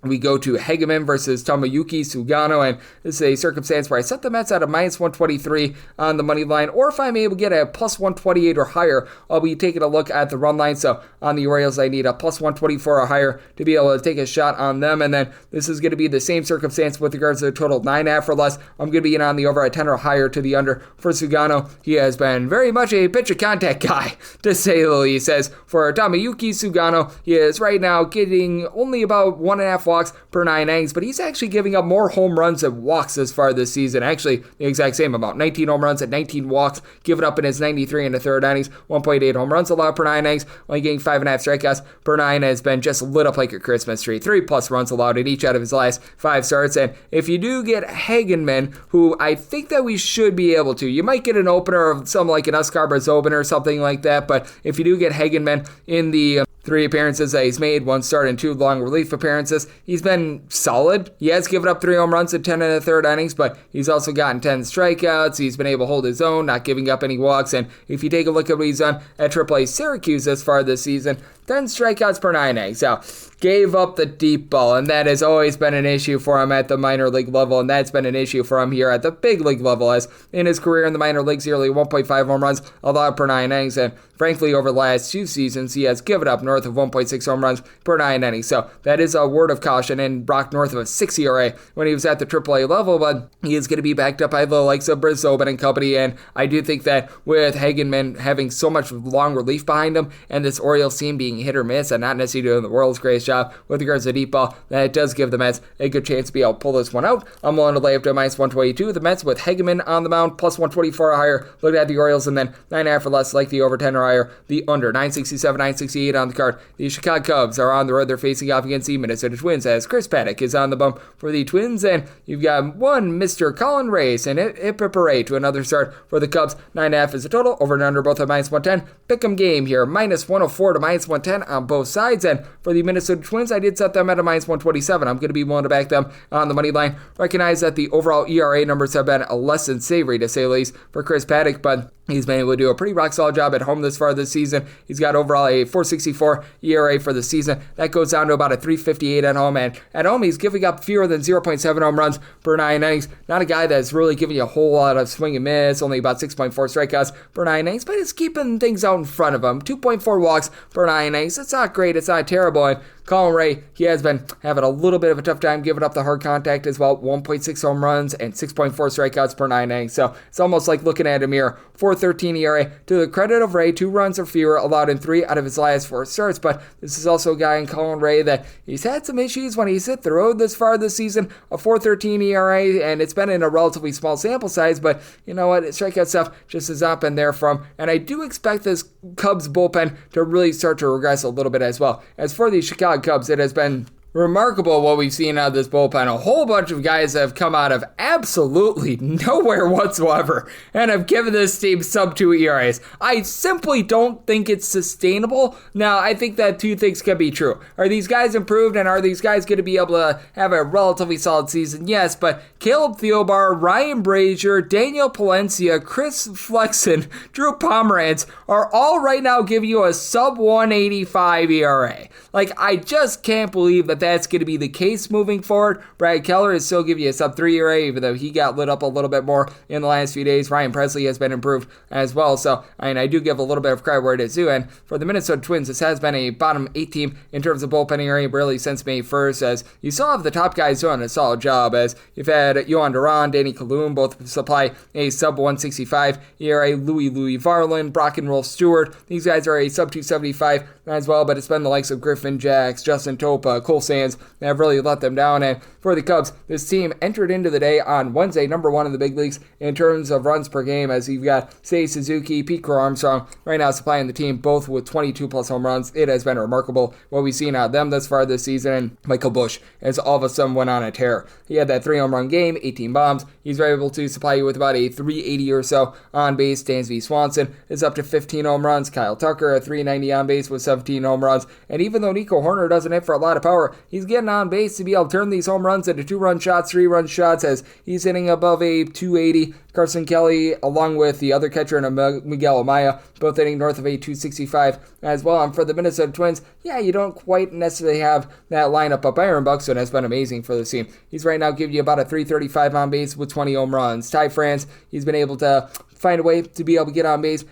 we go to Hegeman versus Tomoyuki Sugano, and this is a circumstance where I set the Mets at a minus 123 on the money line, or if I'm able to get a plus 128 or higher, I'll be taking a look at the run line. So on the Orioles, I need a plus 124 or higher to be able to take a shot on them. And then this is going to be the same circumstance with regards to the total 9.5 or less. I'm going to be in on the over at 10 or higher to the under for Sugano. He has been very much a pitch of contact guy, to say the least. As for Tomoyuki Sugano, he is right now getting only about 1.5 walks per 9 innings, but he's actually giving up more home runs than walks this far this season. Actually, the exact same amount. 19 home runs and 19 walks given up in his 93 and a third innings. 1.8 home runs allowed per 9 innings, only getting 5.5 strikeouts per 9, has been just lit up like a Christmas tree. 3+ runs allowed in each out of his last 5 starts. And if you do get Hagenman, who I think that we should be able to, you might get an opener of something like an Oscar Brazoban or something like that, but if you do get Hagenman in the 3 appearances that he's made, 1 start and 2 long relief appearances, he's been solid. He has given up 3 home runs in 10 and a third innings, but he's also gotten 10 strikeouts. He's been able to hold his own, not giving up any walks. And if you take a look at what he's done at AAA Syracuse this far this season, 10 strikeouts per 9 innings. Now, gave up the deep ball, and that has always been an issue for him at the minor league level, and that's been an issue for him here at the big league level, as in his career in the minor leagues, nearly 1.5 home runs allowed per 9 innings, and frankly, over the last 2 seasons, he has given up north of 1.6 home runs per 9 innings. So that is a word of caution, and Brock north of a 6 ERA when he was at the AAA level, but he is going to be backed up by the likes of Brazoban and company, and I do think that with Hagenman having so much long relief behind him, and this Orioles team being hit or miss, and not necessarily doing the world's greatest job with regards to deep ball, that it does give the Mets a good chance to be able to pull this one out. I'm willing to lay up to minus 122. The Mets with Hagenman on the mound, plus 124 or higher, looking at the Orioles, and then 9.5 or less, like the over 10 or higher, the under 967, 968 on the card. The Chicago Cubs are on the road. They're facing off against the Minnesota Twins, as Chris Paddock is on the bump for the Twins, and you've got one Mr. Colin Reyes and Ipipare to another start for the Cubs. 9.5 is the total, over and under both at minus 110. Pick'em game here, minus 104 to minus 110 on both sides, and for the Minnesota Twins, I did set them at a minus 127. I'm going to be willing to back them on the money line. Recognize that the overall ERA numbers have been less than savory, to say the least, for Chris Paddock, but he's been able to do a pretty rock-solid job at home this far this season. He's got overall a 4.64 ERA for the season. That goes down to about a 3.58 at home, and at home he's giving up fewer than 0.7 home runs per 9 innings. Not a guy that's really giving you a whole lot of swing and miss, only about 6.4 strikeouts per 9 innings, but it's keeping things out in front of him. 2.4 walks per 9 innings. It's not great, it's not terrible, and Colin Ray, he has been having a little bit of a tough time giving up the hard contact as well. 1.6 home runs and 6.4 strikeouts per 9 innings. So it's almost like looking at him here. 4.13 ERA. To the credit of Ray, 2 runs or fewer allowed in 3 out of his last 4 starts. But this is also a guy in Colin Ray that he's had some issues when he's hit the road this far this season. A 4.13 ERA, and it's been in a relatively small sample size. But you know what? Strikeout stuff just has not been there from. And I do expect this Cubs bullpen to really start to regress a little bit as well. As for the Chicago Cubs, it has been remarkable what we've seen out of this bullpen. A whole bunch of guys have come out of absolutely nowhere whatsoever and have given this team sub-2 ERAs. I simply don't think it's sustainable. Now, I think that two things can be true. Are these guys improved, and are these guys going to be able to have a relatively solid season? Yes, but Caleb Thielbar, Ryan Brazier, Daniel Palencia, Chris Flexen, Drew Pomeranz are all right now giving you a sub-185 ERA. Like, I just can't believe that that's going to be the case moving forward. Brad Keller is still giving you a sub-3 ERA, even though he got lit up a little bit more in the last few days. Ryan Presley has been improved as well. So, I do give a little bit of credit where it is due. And for the Minnesota Twins, this has been a bottom 8 team in terms of bullpen ERA really since May 1st, as you still have the top guys doing a solid job, as you've had Yohan Duran, Danny Kalum both supply a sub-165 ERA. Louis Varland, Brock and Roll Stewart, these guys are a sub-275 as well, but it's been the likes of Griffin Jacks, Justin Topa, Cole Sands that have really let them down. And for the Cubs, this team entered into the day on Wednesday, number 1 in the big leagues in terms of runs per game, as you've got Seiya Suzuki, Pete Crow Armstrong right now supplying the team both with 22 plus home runs. It has been remarkable what we've seen out of them thus far this season. And Michael Busch has all of a sudden went on a tear. He had that 3 home run game, 18 bombs. He's able to supply you with about a 380 or so on base. Dansby Swanson is up to 15 home runs. Kyle Tucker, a 390 on base with 17 home runs. And even though Nico Horner doesn't hit for a lot of power, he's getting on base to be able to turn these home runs into 2-run shots, 3-run shots, as he's hitting above a 280. Carson Kelly, along with the other catcher and Miguel Amaya, both hitting north of a 265 as well. And for the Minnesota Twins, you don't quite necessarily have that lineup, but Byron Buxton has been amazing for this team. He's right now giving you about a 335 on base with 20 home runs. Ty France, he's been able to find a way to be able to get on base.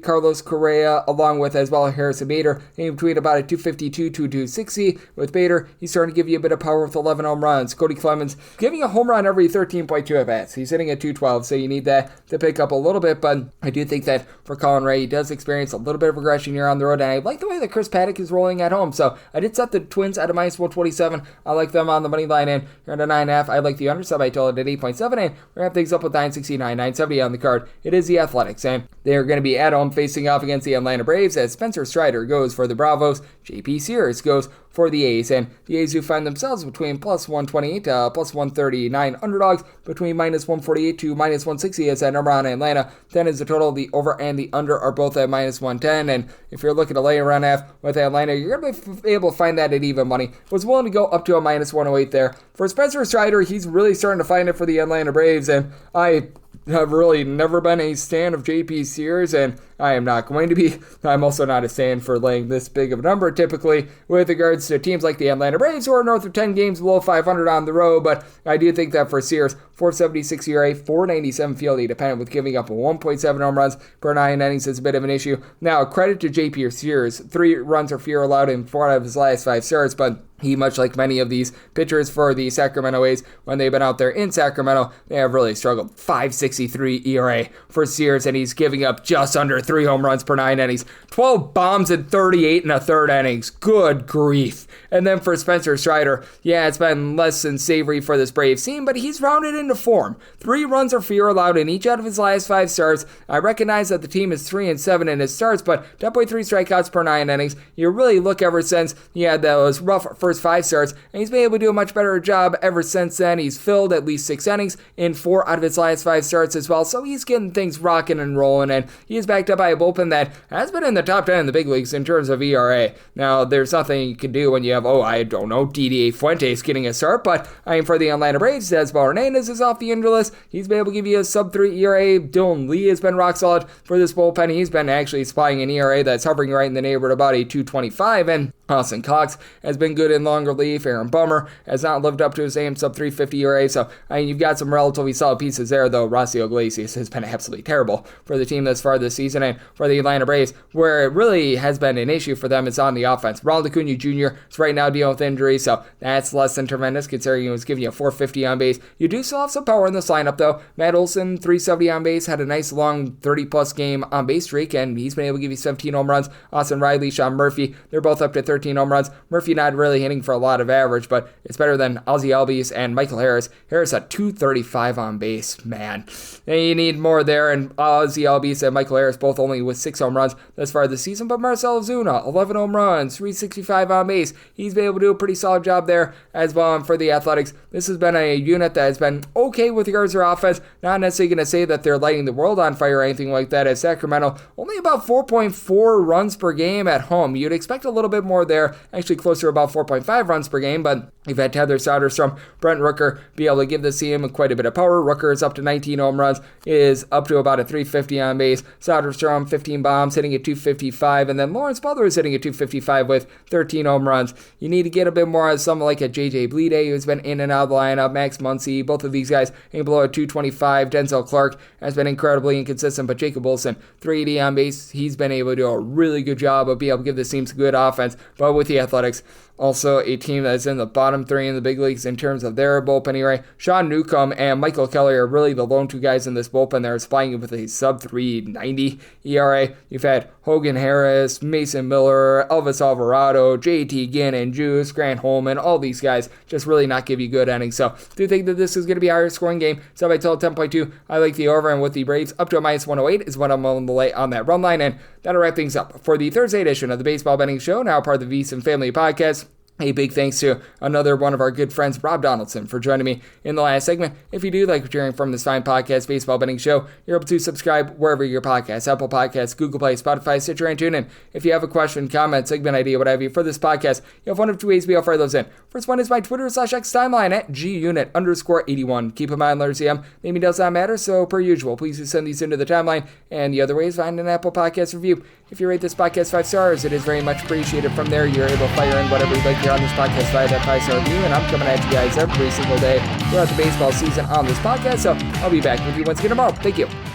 Carlos Correa, along with as well Harrison Bader, in between about a 252 to 260. With Bader, he's starting to give you a bit of power with 11 home runs. Cody Clemens giving a home run every 13.2 at bats. He's hitting at 212, so you need that to pick up a little bit. But I do think that for Colin Ray, he does experience a little bit of regression here on the road, and I like the way that Chris Paddock is rolling at home. So I did set the Twins at a minus 127. I like them on the money line, and you're at a 9.5. I like the undersub. I told it at 8.7, and we're going to have things up with 969, 970 on the card. It is the Athletics, and they're going to be at home facing off against the Atlanta Braves, as Spencer Strider goes for the Bravos, JP Sears goes for the A's, and the A's who find themselves between plus 128 to plus 139 underdogs, between minus 148 to minus 160 is that number on Atlanta. 10 is the total. The over and the under are both at minus 110, and if you're looking to lay around half with Atlanta, you're going to be able to find that at even money. Was willing to go up to a minus 108 there. For Spencer Strider, he's really starting to find it for the Atlanta Braves, and I have really never been a stan of JP Sears, and I am not going to be. I'm also not a stan for laying this big of a number typically with regards to teams like the Atlanta Braves, who are north of 10 games below 500 on the road, but I do think that for Sears, 476 ERA, 497 fielding dependent, with giving up 1.7 home runs per 9 innings is a bit of an issue. Now, credit to JP Sears, 3 runs or fewer allowed in 4 out of his last 5 starts, but he, much like many of these pitchers for the Sacramento A's, when they've been out there in Sacramento, they have really struggled. 5.63 ERA for Sears, and he's giving up just under 3 home runs per 9 innings. 12 bombs in 38 and a third innings. Good grief. And then for Spencer Strider, it's been less than savory for this Braves team, but he's rounded into form. 3 runs or fewer allowed in each out of his last 5 starts. I recognize that the team is 3-7 in his starts, but 10.3 strikeouts per 9 innings. You really look ever since he had those rough first 5 starts, and he's been able to do a much better job ever since then. He's filled at least 6 innings in 4 out of his last 5 starts as well, so he's getting things rocking and rolling, and he is backed up by a bullpen that has been in the top 10 in the big leagues in terms of ERA. Now, there's nothing you can do when you have, DDA Fuentes getting a start, but for the Atlanta Braves, Desmond Hernandez is off the injury list. He's been able to give you a sub-3 ERA. Dylan Lee has been rock solid for this bullpen. He's been actually supplying an ERA that's hovering right in the neighborhood of about a 2.25, and Austin Cox has been good in long relief. Aaron Bummer has not lived up to his same sub-350 ERA, so you've got some relatively solid pieces there, though Rossio Iglesias has been absolutely terrible for the team thus far this season. And for the Atlanta Braves, where it really has been an issue for them is on the offense. Ronald Acuna Jr. is right now dealing with injury, so that's less than tremendous considering he was giving you a 450 on base. You do still have some power in this lineup, though. Matt Olson, 370 on base, had a nice long 30-plus game on base streak, and he's been able to give you 17 home runs. Austin Riley, Sean Murphy, they're both up to 13 13 home runs. Murphy not really hitting for a lot of average, but it's better than Ozzie Albies and Michael Harris. Harris at 235 on base, man. And you need more there, and Ozzie Albies and Michael Harris both only with 6 home runs thus far this season, but Marcell Ozuna, 11 home runs, 365 on base. He's been able to do a pretty solid job there as well. And for the Athletics, this has been a unit that has been okay with regards to their offense. Not necessarily going to say that they're lighting the world on fire or anything like that, as Sacramento only about 4.4 runs per game at home. You'd expect a little bit more there, actually closer to about 4.5 runs per game, but you've had Tyler Soderstrom, Brent Rooker be able to give this team quite a bit of power. Rooker is up to 19 home runs, is up to about a 350 on base. Soderstrom, 15 bombs, hitting at 255, and then Lawrence Butler is hitting at 255 with 13 home runs. You need to get a bit more of someone like a JJ Bleday, who's been in and out of the lineup. Max Muncy, both of these guys hitting below at 225. Denzel Clark has been incredibly inconsistent, but Jacob Wilson, 380 on base. He's been able to do a really good job of being able to give this team some good offense. But with the Athletics, also a team that's in the bottom 3 in the big leagues in terms of their bullpen ERA. Sean Newcomb and Michael Kelly are really the lone 2 guys in this bullpen that are spying with a sub-390 ERA. You've had Hogan Harris, Mason Miller, Elvis Alvarado, JT Ginn and Juice, Grant Holman, all these guys just really not give you good innings. So I do think that this is going to be a higher scoring game. So by total 10.2, I like the over, and with the Braves up to a minus 108 is what I'm willing to lay on that run line. And that'll wrap things up for the Thursday edition of the Baseball Betting Show, now part of the VSiN Family Podcast. A big thanks to another one of our good friends, Rob Donaldson, for joining me in the last segment. If you do like what you're hearing from this fine podcast, Baseball Betting Show, you're able to subscribe wherever your podcasts, Apple Podcasts, Google Play, Spotify, Stitcher, and TuneIn. If you have a question, comment, segment idea, what have you, for this podcast, you have one of 2 ways to be able to fire those in. First one is my Twitter/X timeline at gunit_81. Keep in mind, letters CM, name does not matter, so per usual, please do send these into the timeline. And the other way is find an Apple Podcast review. If you rate this podcast 5 stars, it is very much appreciated. From there, you're able to fire in whatever you'd like to hear on this podcast via that 5-star review, and I'm coming at you guys every single day throughout the baseball season on this podcast, so I'll be back with you once again tomorrow. Thank you.